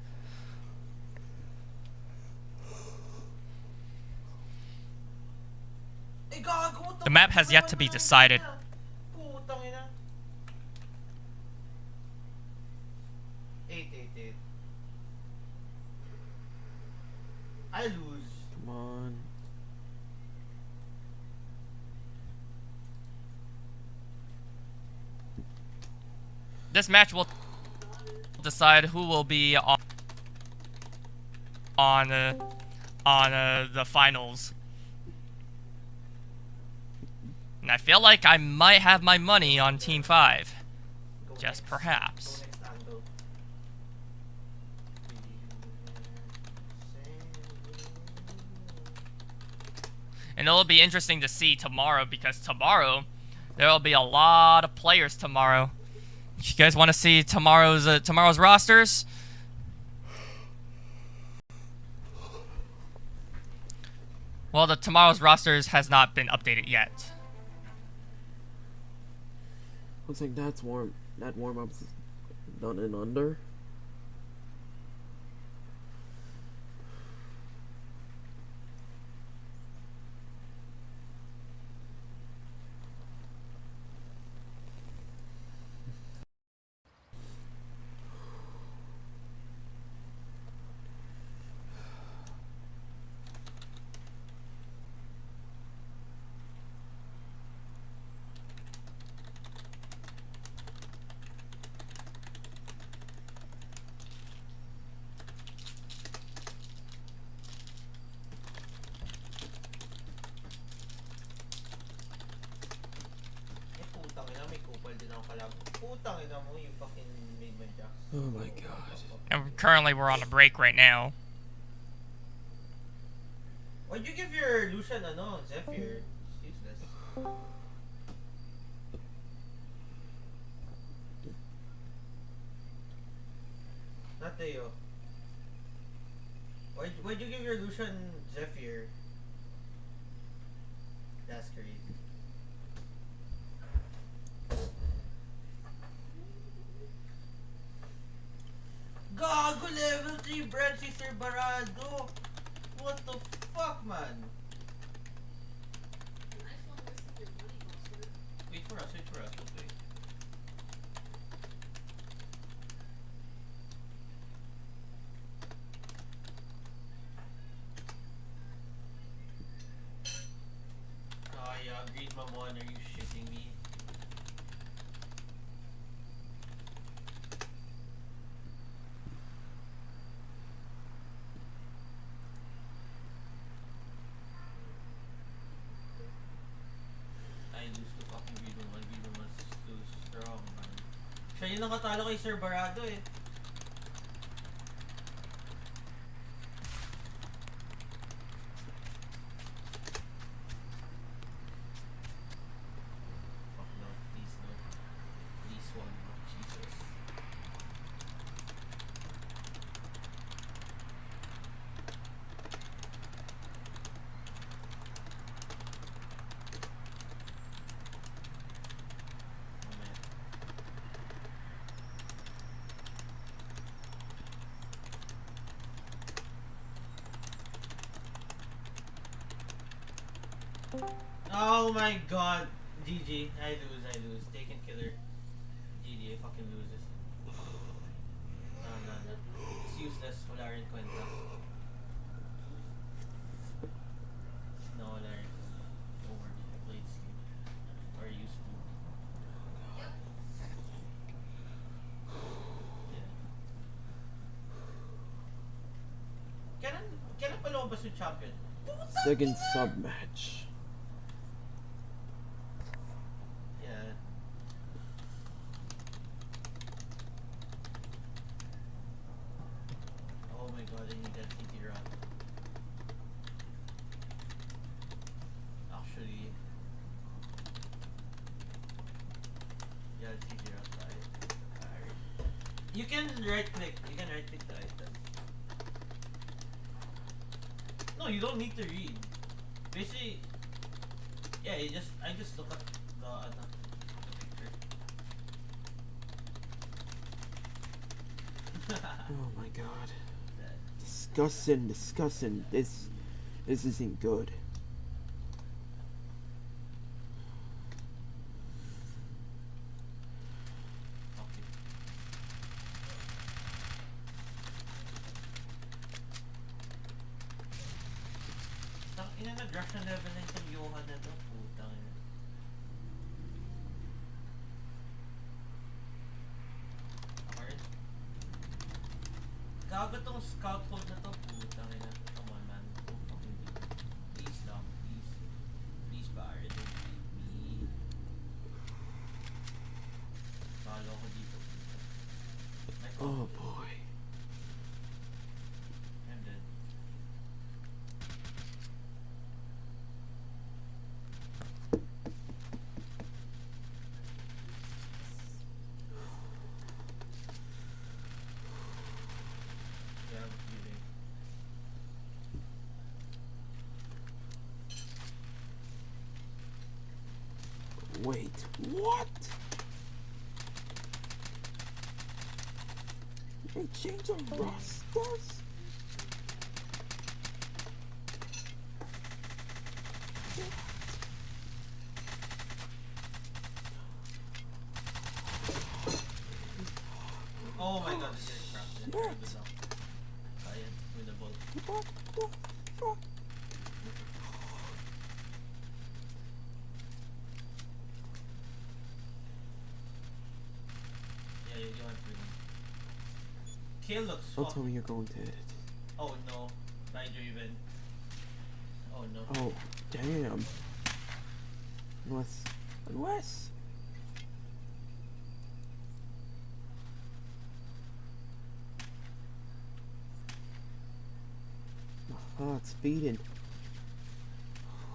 The map has yet to be decided. I lose. Come on. This match will decide who will be on the finals. And I feel like I might have my money on Team 5. Go Just next. perhaps. Go next angle. And it'll be interesting to see tomorrow, because tomorrow there'll be a lot of players tomorrow. You guys want to see tomorrow's rosters? Well, the tomorrow's rosters has not been updated yet. Looks like that's warm. That warm-up's done in under. Putang ina, may kupal din ako kalab. Putang ina mo, you fucking made my jacks. Oh my god. And currently we're on a break right now. Why'd you give your Lucian Zephyr? It's useless. Not Teo. Why'd you give your Lucian Zephyr? That's crazy. Gago level 3 brand si Sir Barado. What the fuck, man? Wait for us, okay. Oh yeah, agreed, Mamon. Are you shitting me? I lose to fucking Greed Mamon. Greed Mamon's too strong, man. Siya yung nakatalo kay Sir Barado eh. Fuck no, please no. Please one, no. Jesus. Oh man. Oh my god. GG. I lose. Taken killer. GG, I fucking loses. No. It's useless. Wala rin kwenta. No, wala rin. Don't worry. I played this game. Or used to. Yeah. Kailan pa lumabas yung champion? Second sub match. Yeah. Oh my god, I need that TT run. Actually, yeah, TT run tayo. You can right click the item. No, you don't need to read. Basically, yeah, I just look at the picture. Oh my god. Disgusting. This isn't good. Fuck it. Ina nag-rush na level 9 sa Johan na to. Putang ina. Ako rin. Gago tong scout hold na to. Putang ina. Come on, man. Don't fucking beat me. Please lang. Please. Please, Barret. Don't beat me. Oh boy. I'm dead. Yeah, I have a feeling. Wait, what? They changed the rosters? Oh my god, this is crafted. Very good Shit. luck. Ryan, winnable. What the fuck? Yeah, you want winning. Kill looks Don't fuck. tell me you're going to edit. Oh no. Rider even. Oh no. Oh, damn. Unless. My heart's beating.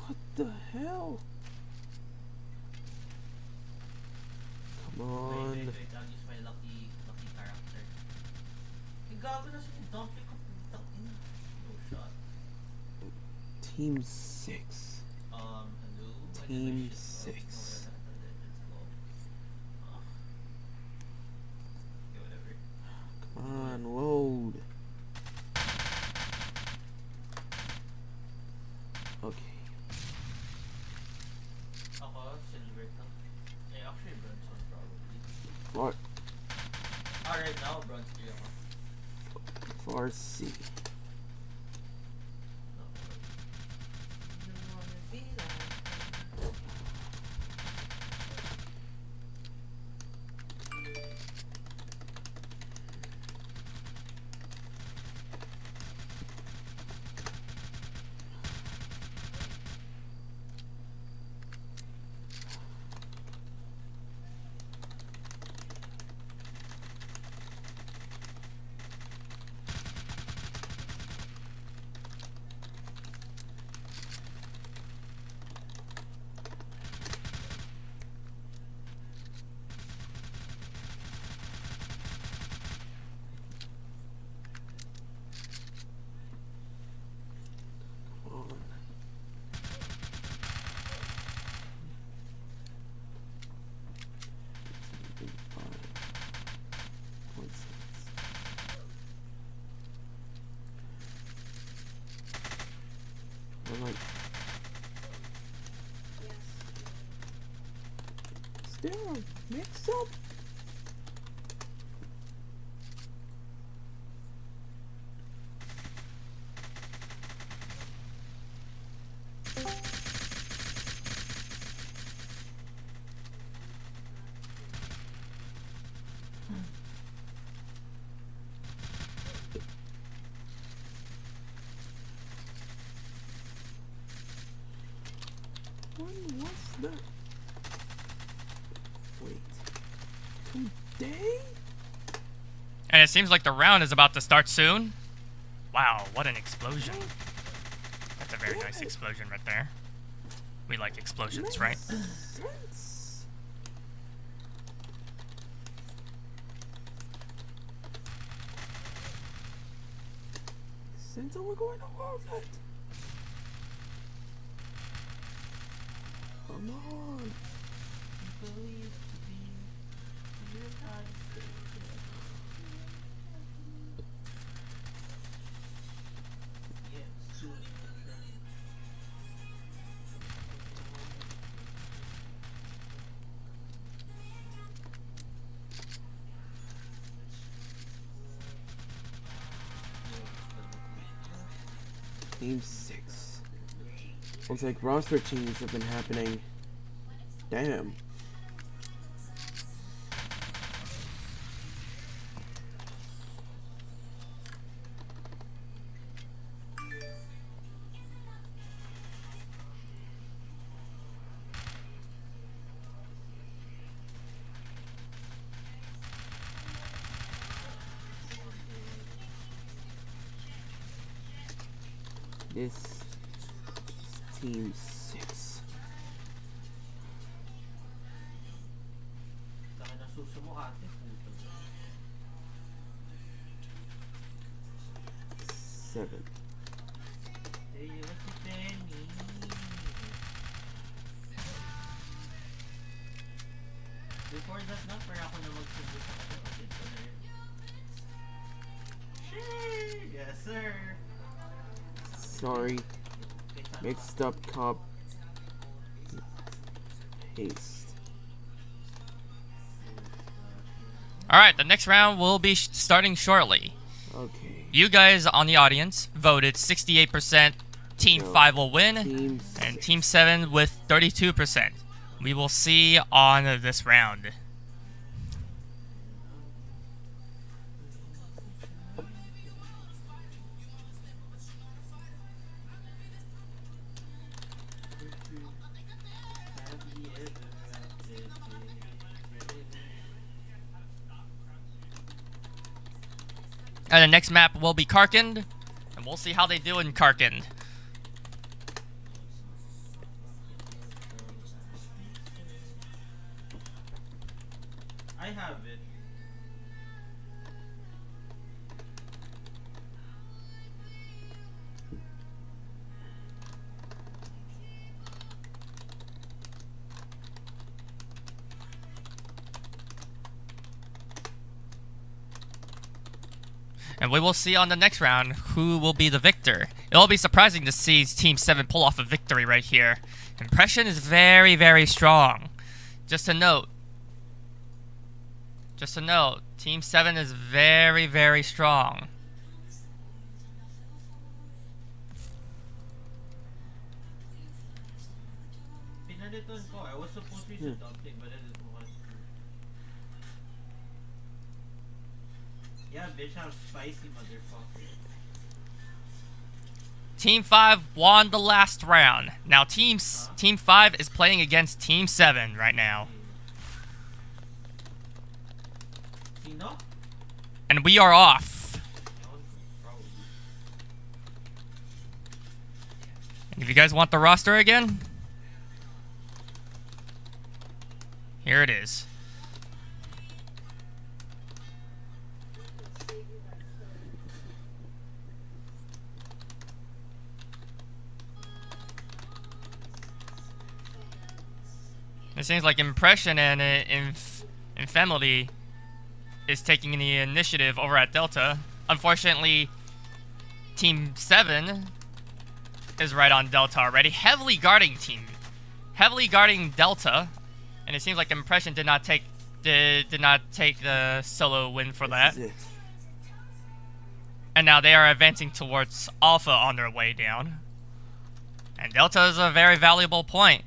What the hell? Come on. Wait, I'll use my lucky character. Yung gago na siya, don't pick up yung tangin. No shot. Team 6. Hello? Team Why did I shit? 6. Oh, no, let's go. Okay, whatever. Come on, load. Okay. Ako, silver to. Eh, actually, bronze one probably. Far, Right now, bronze 3 ako. far C. No. Come on. I'm like, still a mix up? When was that? Wait. Today? And it seems like the round is about to start soon. Wow, what an explosion. That's a very nice explosion right there. We like explosions, right? Sense. Since we're going to hold it. Come on. Believe me, you're not Team 6. Looks like roster changes have been happening. Damn. This is Team 6. Laki ng suso mo, ate. Puto. 7. Eh, what's si Penny? Before that na, para ako na magsubo sa kanya. Kapit ko na yun. Shee! Yes, sir! Sorry. Mixed up cup. Paste. All right, the next round will be starting shortly. Okay. You guys on the audience voted 68% Team So, 5 will win, Team and Team 7 with 32%. We will see on this round. And the next map will be Karkand, and we'll see how they do in Karkand. I have it. And we will see on the next round who will be the victor. It'll be surprising to see Team 7 pull off a victory right here. Impression is very, very strong. Just a note, Team 7 is very, very strong. Pinalitan ko. I was supposed to be something, but I didn't want to. Yeah, bitch, I'm spicy, motherfucker. Team 5 won the last round. Now Team 5 is playing against Team 7 right now. Sino? And we are off. Probably. If you guys want the roster again, here it is. It seems like Impression and Infamity is taking the initiative over at Delta. Unfortunately, Team 7 is right on Delta already, heavily guarding Delta, and it seems like Impression did not take the solo win for that. This is it. And now they are advancing towards Alpha on their way down. And Delta is a very valuable point.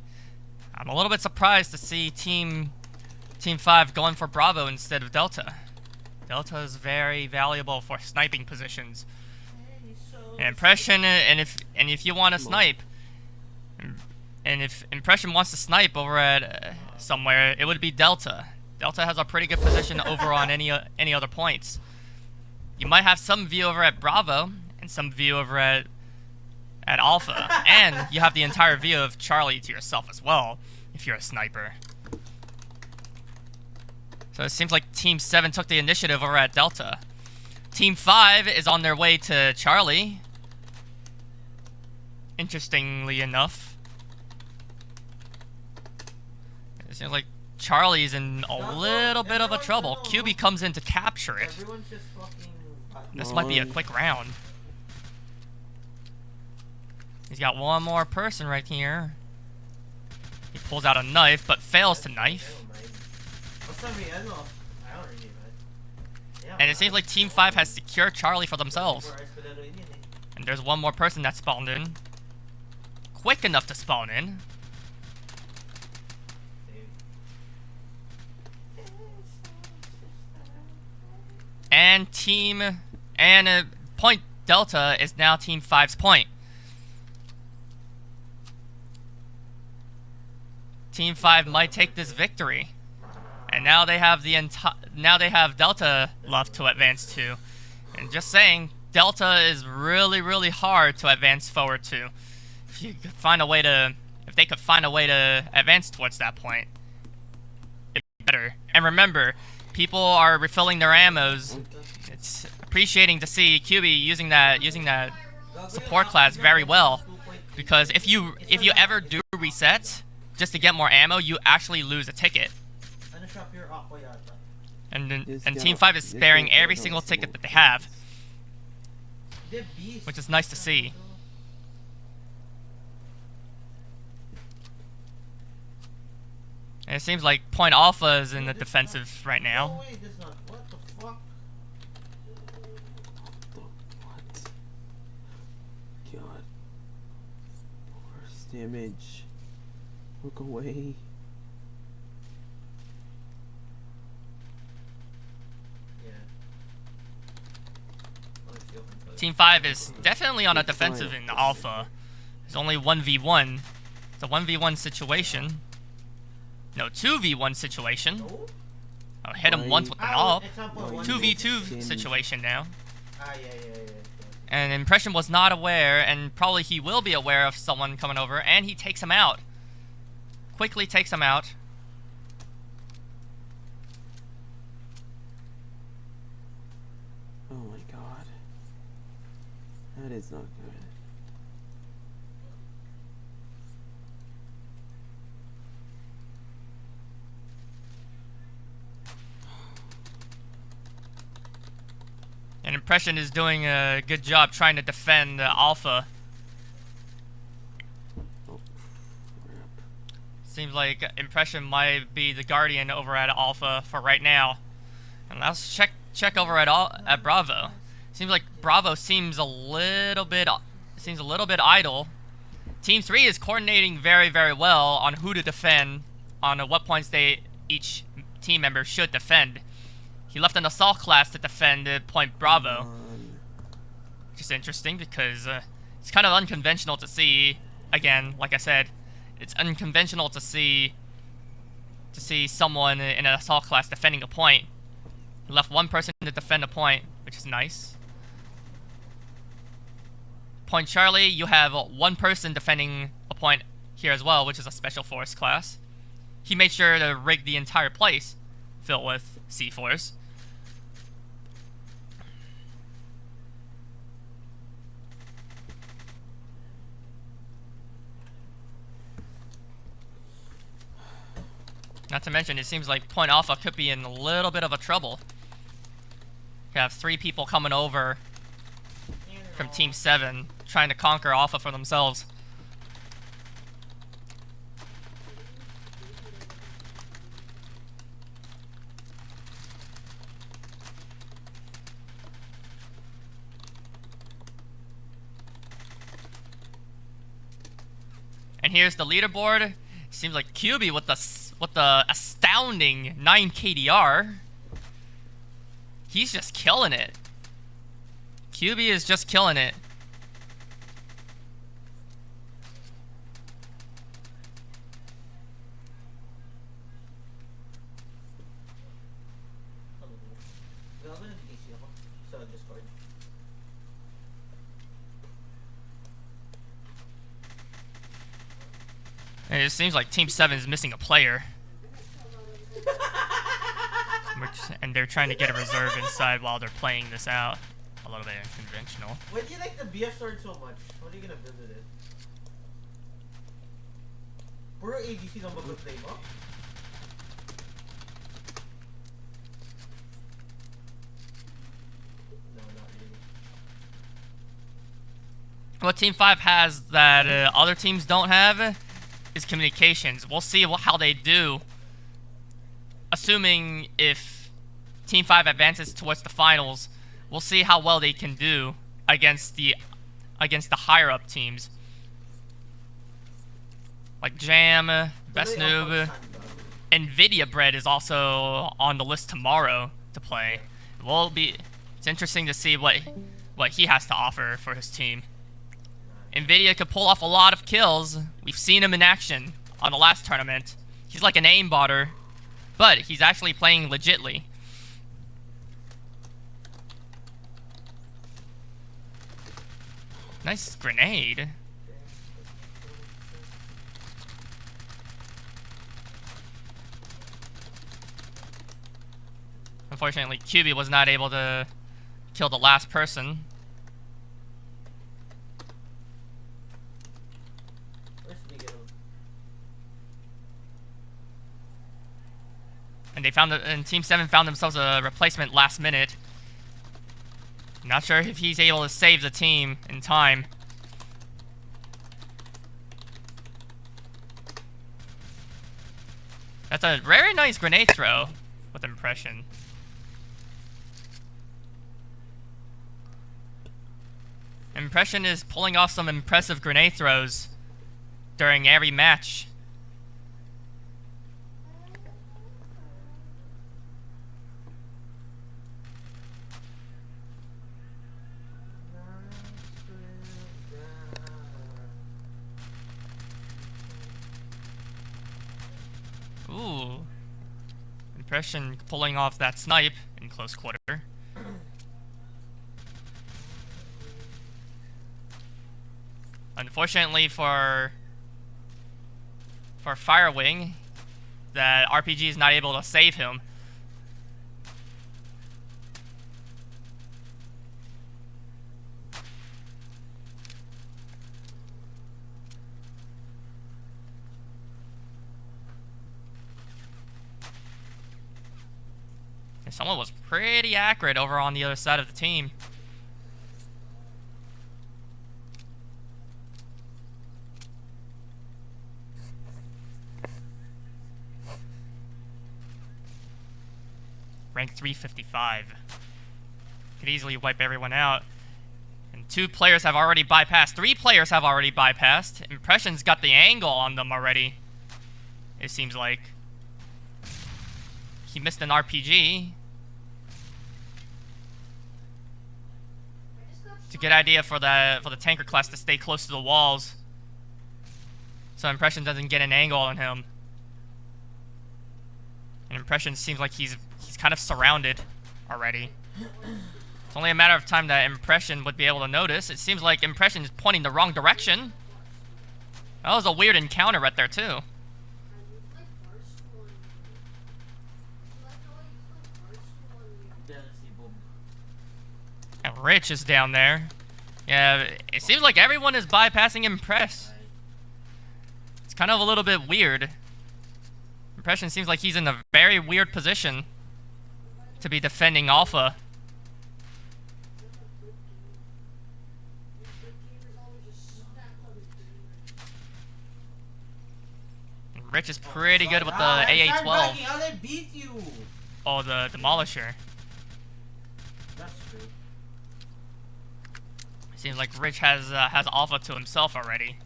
I'm a little bit surprised to see Team 5 going for Bravo instead of Delta. Delta is very valuable for sniping positions. And Impression, and if you want to snipe, and if Impression wants to snipe over at somewhere, it would be Delta. Delta has a pretty good position over on any other points. You might have some view over at Bravo and some view over at Alpha, and you have the entire view of Charlie to yourself as well if you're a sniper. So it seems like Team 7 took the initiative over at Delta. Team 5 is on their way to Charlie, interestingly enough. It seems like Charlie's in a little bit of a trouble. QB comes in to capture it. Everyone's just fucking. This might be a quick round. He's got one more person right here. He pulls out a knife, but fails to knife. Basta may ano. I don't really mind. Yeah, And it seems like Team 5 has secured Charlie for themselves. Before I could have done it, And there's one more person that spawned in. Quick enough to spawn in. And point Delta is now Team 5's point. Team 5 might take this victory. And now they have Delta left to advance to. And just saying, Delta is really, really hard to advance forward to. If you could find a way to, if they could find a way to advance towards that point, it'd be better. And remember, people are refilling their ammos. It's appreciating to see QB using that support class very well, because if you ever do reset just to get more ammo, you actually lose a ticket. And Team 5 is sparing every single ticket that they have, which is nice to see. And it seems like Point Alpha is in the defensive right now. What the fuck? What? God. Worst image. Look away. Team 5 is definitely on a defensive in Alpha. It's only 1v1. It's a 1v1 situation. No, 2v1 situation. I'll hit him once with the knob. 2v2 situation now. And Impression was not aware, and probably he will be aware of someone coming over, and he takes him out. Quickly takes him out. Oh my god. That is not good. And Impression is doing a good job trying to defend Alpha. Oh, crap. Seems like Impression might be the guardian over at Alpha for right now. And let's check over at Bravo. Seems like Bravo seems a little bit idle. Team 3 is coordinating very, very well on who to defend, on what points each team member should defend. He left an assault class to defend Point Bravo, which is interesting because it's kind of unconventional to see. Again, like I said, it's unconventional to see someone in an assault class defending a point. He left one person to defend a point, which is nice. Point Charlie, you have one person defending a point here as well, which is a special force class. He made sure to rig the entire place filled with C4s. Not to mention, it seems like Point Alpha could be in a little bit of a trouble. You have 3 people coming over from Team 7, trying to conquer Alpha for themselves. And here's the leaderboard. Seems like QB with the astounding 9 KDR. He's just killing it. QB is just killing it. And it seems like Team 7 is missing a player. And they're trying to get a reserve inside while they're playing this out. A little bit unconventional. Why do you like the BF sword so much? When are you gonna visit it? Puro ADC lang mag-play mo? No, not really. What Team 5 has that other teams don't have is communications. We'll see how they do. Assuming if Team 5 advances towards the finals, we'll see how well they can do against the higher up teams. Like Jam, Best Noob, Nvidia Bread is also on the list tomorrow to play. It's interesting to see what he has to offer for his team. Nvidia could pull off a lot of kills. We've seen him in action on the last tournament. He's like an aimbotter, but he's actually playing legitly. Nice grenade. Unfortunately, QB was not able to kill the last person. Where's Miguel? And Team 7 found themselves a replacement last minute. Not sure if he's able to save the team in time. That's a very nice grenade throw with impression. Impression is pulling off some impressive grenade throws during every match. Ooh. Impression pulling off that snipe in close quarter. Unfortunately for Firewing, that RPG is not able to save him. And someone was pretty accurate over on the other side of the team. Rank 355. Could easily wipe everyone out. And 2 players have already bypassed. 3 players have already bypassed. Impression's got the angle on them already. It seems like. He missed an RPG. It's a good idea for the tanker class to stay close to the walls, so Impression doesn't get an angle on him. And Impression seems like he's kind of surrounded already. It's only a matter of time that Impression would be able to notice. It seems like Impression is pointing the wrong direction. That was a weird encounter right there too. And Rich is down there. Yeah, it seems like everyone is bypassing Impress. It's kind of a little bit weird. Impression seems like he's in a very weird position to be defending Alpha. And Rich is pretty good with the AA-12. How did I beat you? Oh, the Demolisher. That's true. Seems like Rich has Alpha to himself already.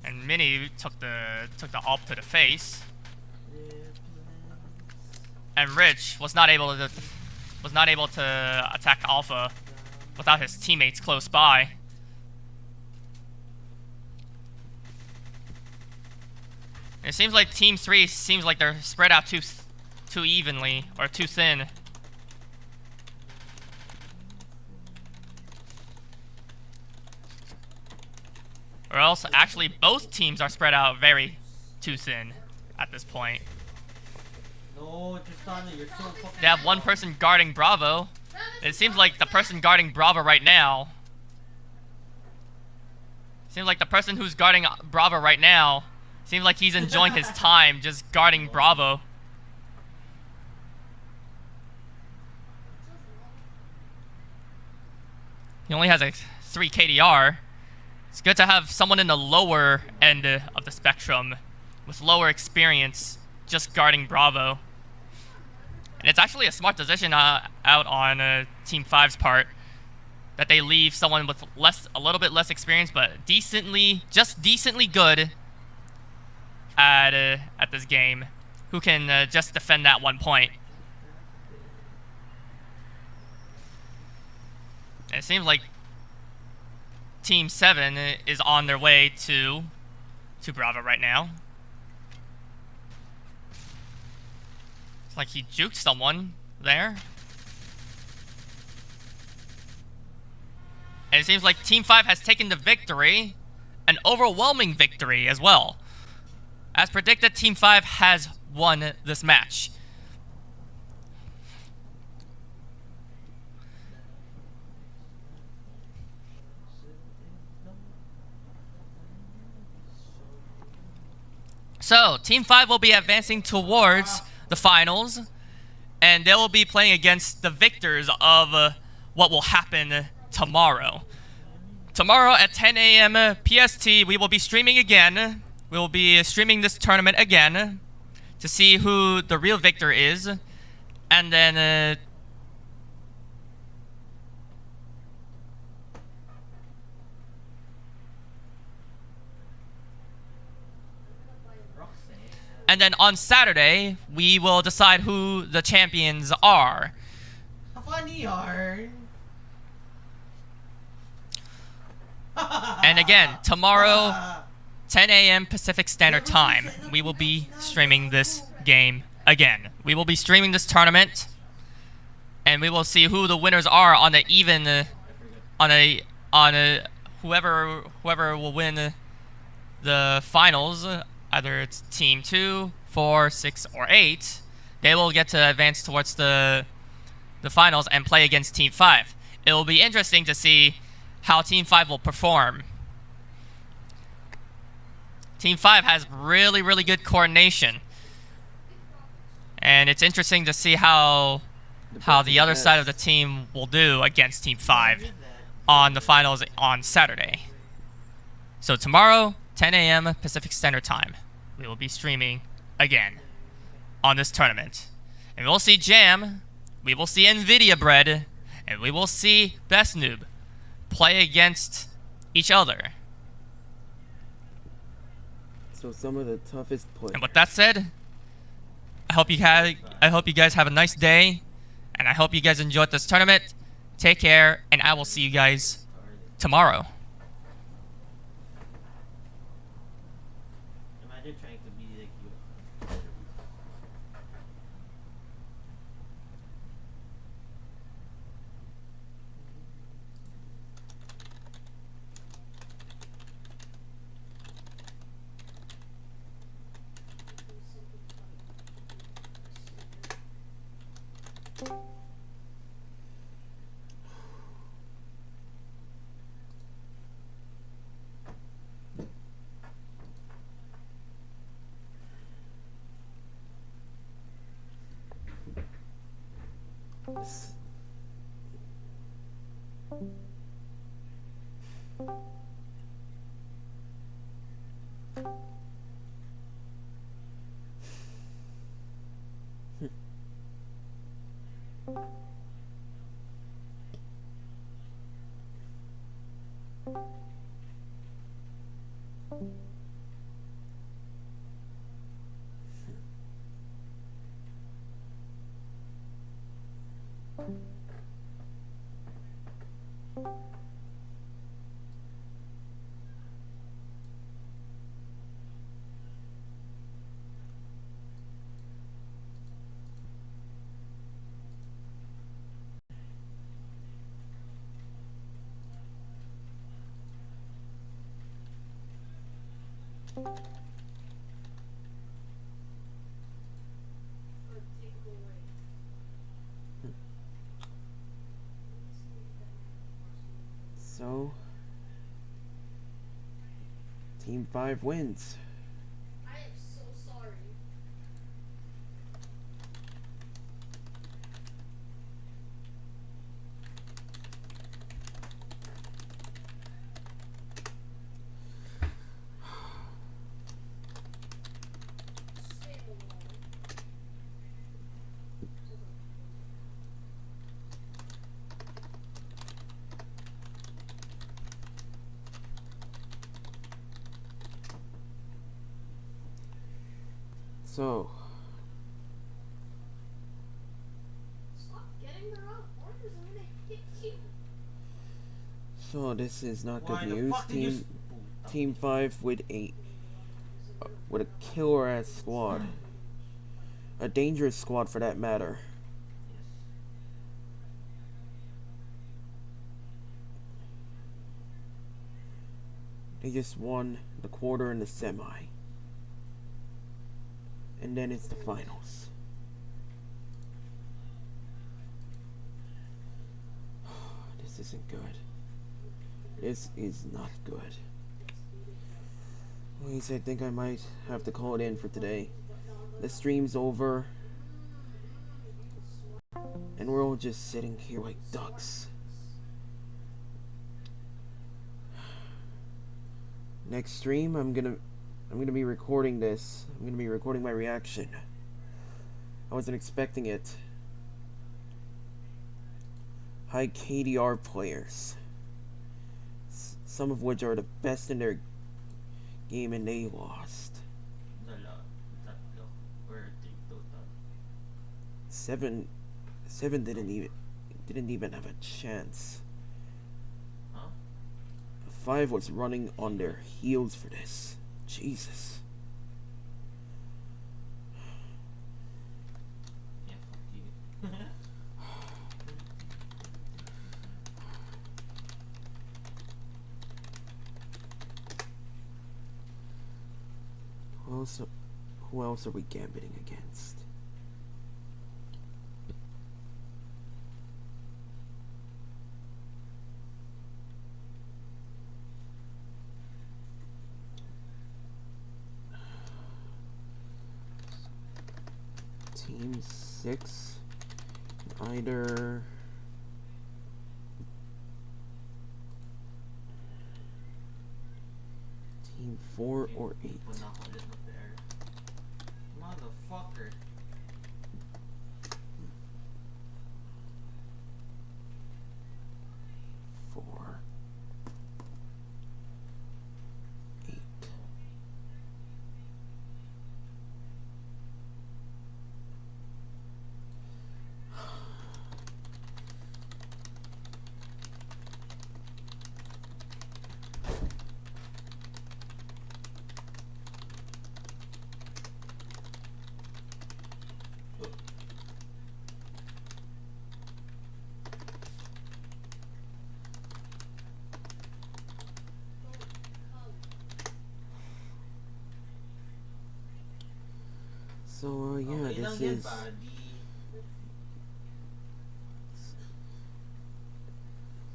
And Mini took the AWP to the face. And Rich was not able to attack Alpha without his teammates close by. It seems like Team 3 seems like they're spread out too evenly, or too thin. Or else, actually, both teams are spread out very too thin at this point. No, Tristana, you're so fucking... They have one person guarding Bravo. It seems like the person guarding Bravo right now... Seems like the person who's guarding Bravo right now... Seems like he's enjoying his time just guarding Bravo. He only has a 3 KDR. It's good to have someone in the lower end of the spectrum with lower experience just guarding Bravo. And it's actually a smart decision out on Team 5's part that they leave someone with a little bit less experience, but just decently good at this game, who can just defend that 1 point. And it seems like Team 7 is on their way to Bravo right now. It's like he juked someone there. And it seems like Team 5 has taken the victory. An overwhelming victory as well. As predicted, Team 5 has won this match. So, Team 5 will be advancing towards the finals, and they will be playing against the victors of what will happen tomorrow. Tomorrow at 10 a.m. PST, we will be streaming again. We will be streaming this tournament again to see who the real victor is, and then on Saturday, we will decide who the champions are. Funny yarn. And again, tomorrow, 10 a.m. Pacific Standard Time, we will be streaming this game again. We will be streaming this tournament, and we will see who the winners are on the even, whoever will win the finals. Either it's Team 2, 4, 6, or 8. They will get to advance towards the finals and play against Team 5. It will be interesting to see how Team 5 will perform. Team 5 has really, really good coordination. And it's interesting to see how the other side of the team will do against Team 5 on the finals on Saturday. So tomorrow, 10 a.m. Pacific Standard Time, we will be streaming again on this tournament. And we'll see Jam, we will see Nvidia Bread, and we will see Best Noob play against each other. So some of the toughest players. And with that said, I hope you guys have a nice day, and I hope you guys enjoyed this tournament. Take care, and I will see you guys tomorrow. Imagine trying to be like you. So, Team 5 wins. I am so sorry. Stay alone. So, Stop getting the wrong orders. I'm gonna hit you. so this is not Why good the news. fuck did you Team 5 with a killer ass squad A dangerous squad for that matter. Yes. They just won the quarter and the semi. And then it's the finals. This isn't good. This is not good. Anyways, I think I might have to call it in for today. The stream's over. And we're all just sitting here like ducks. Next stream, I'm gonna be recording this. I'm gonna be recording my reaction. I wasn't expecting it. High KDR players. Some of which are the best in their game and they lost. Tatlo. Or three total. Seven didn't even have a chance. Huh? 5 was running on their heels for this. Jesus. Yeah, fuck you. Who else are we gambiting against? Team 6, either Team 4 or 8. Motherfucker. Four, 8. So yeah, Okay lang this yan, is buddy.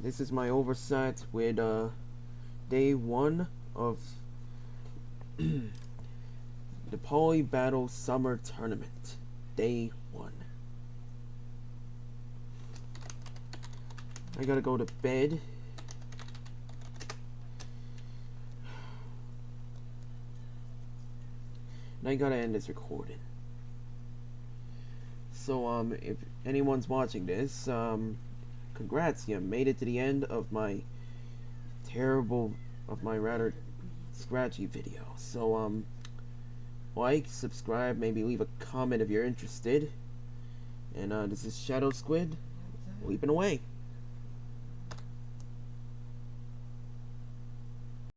this is my oversight with day 1 of the Polybattle Summer Tournament. Day 1. I gotta go to bed. And I gotta end this recording. So if anyone's watching this, congrats, you made it to the end of my rather scratchy video. So like, subscribe, maybe leave a comment if you're interested. And this is Shadow Squid, leaping away.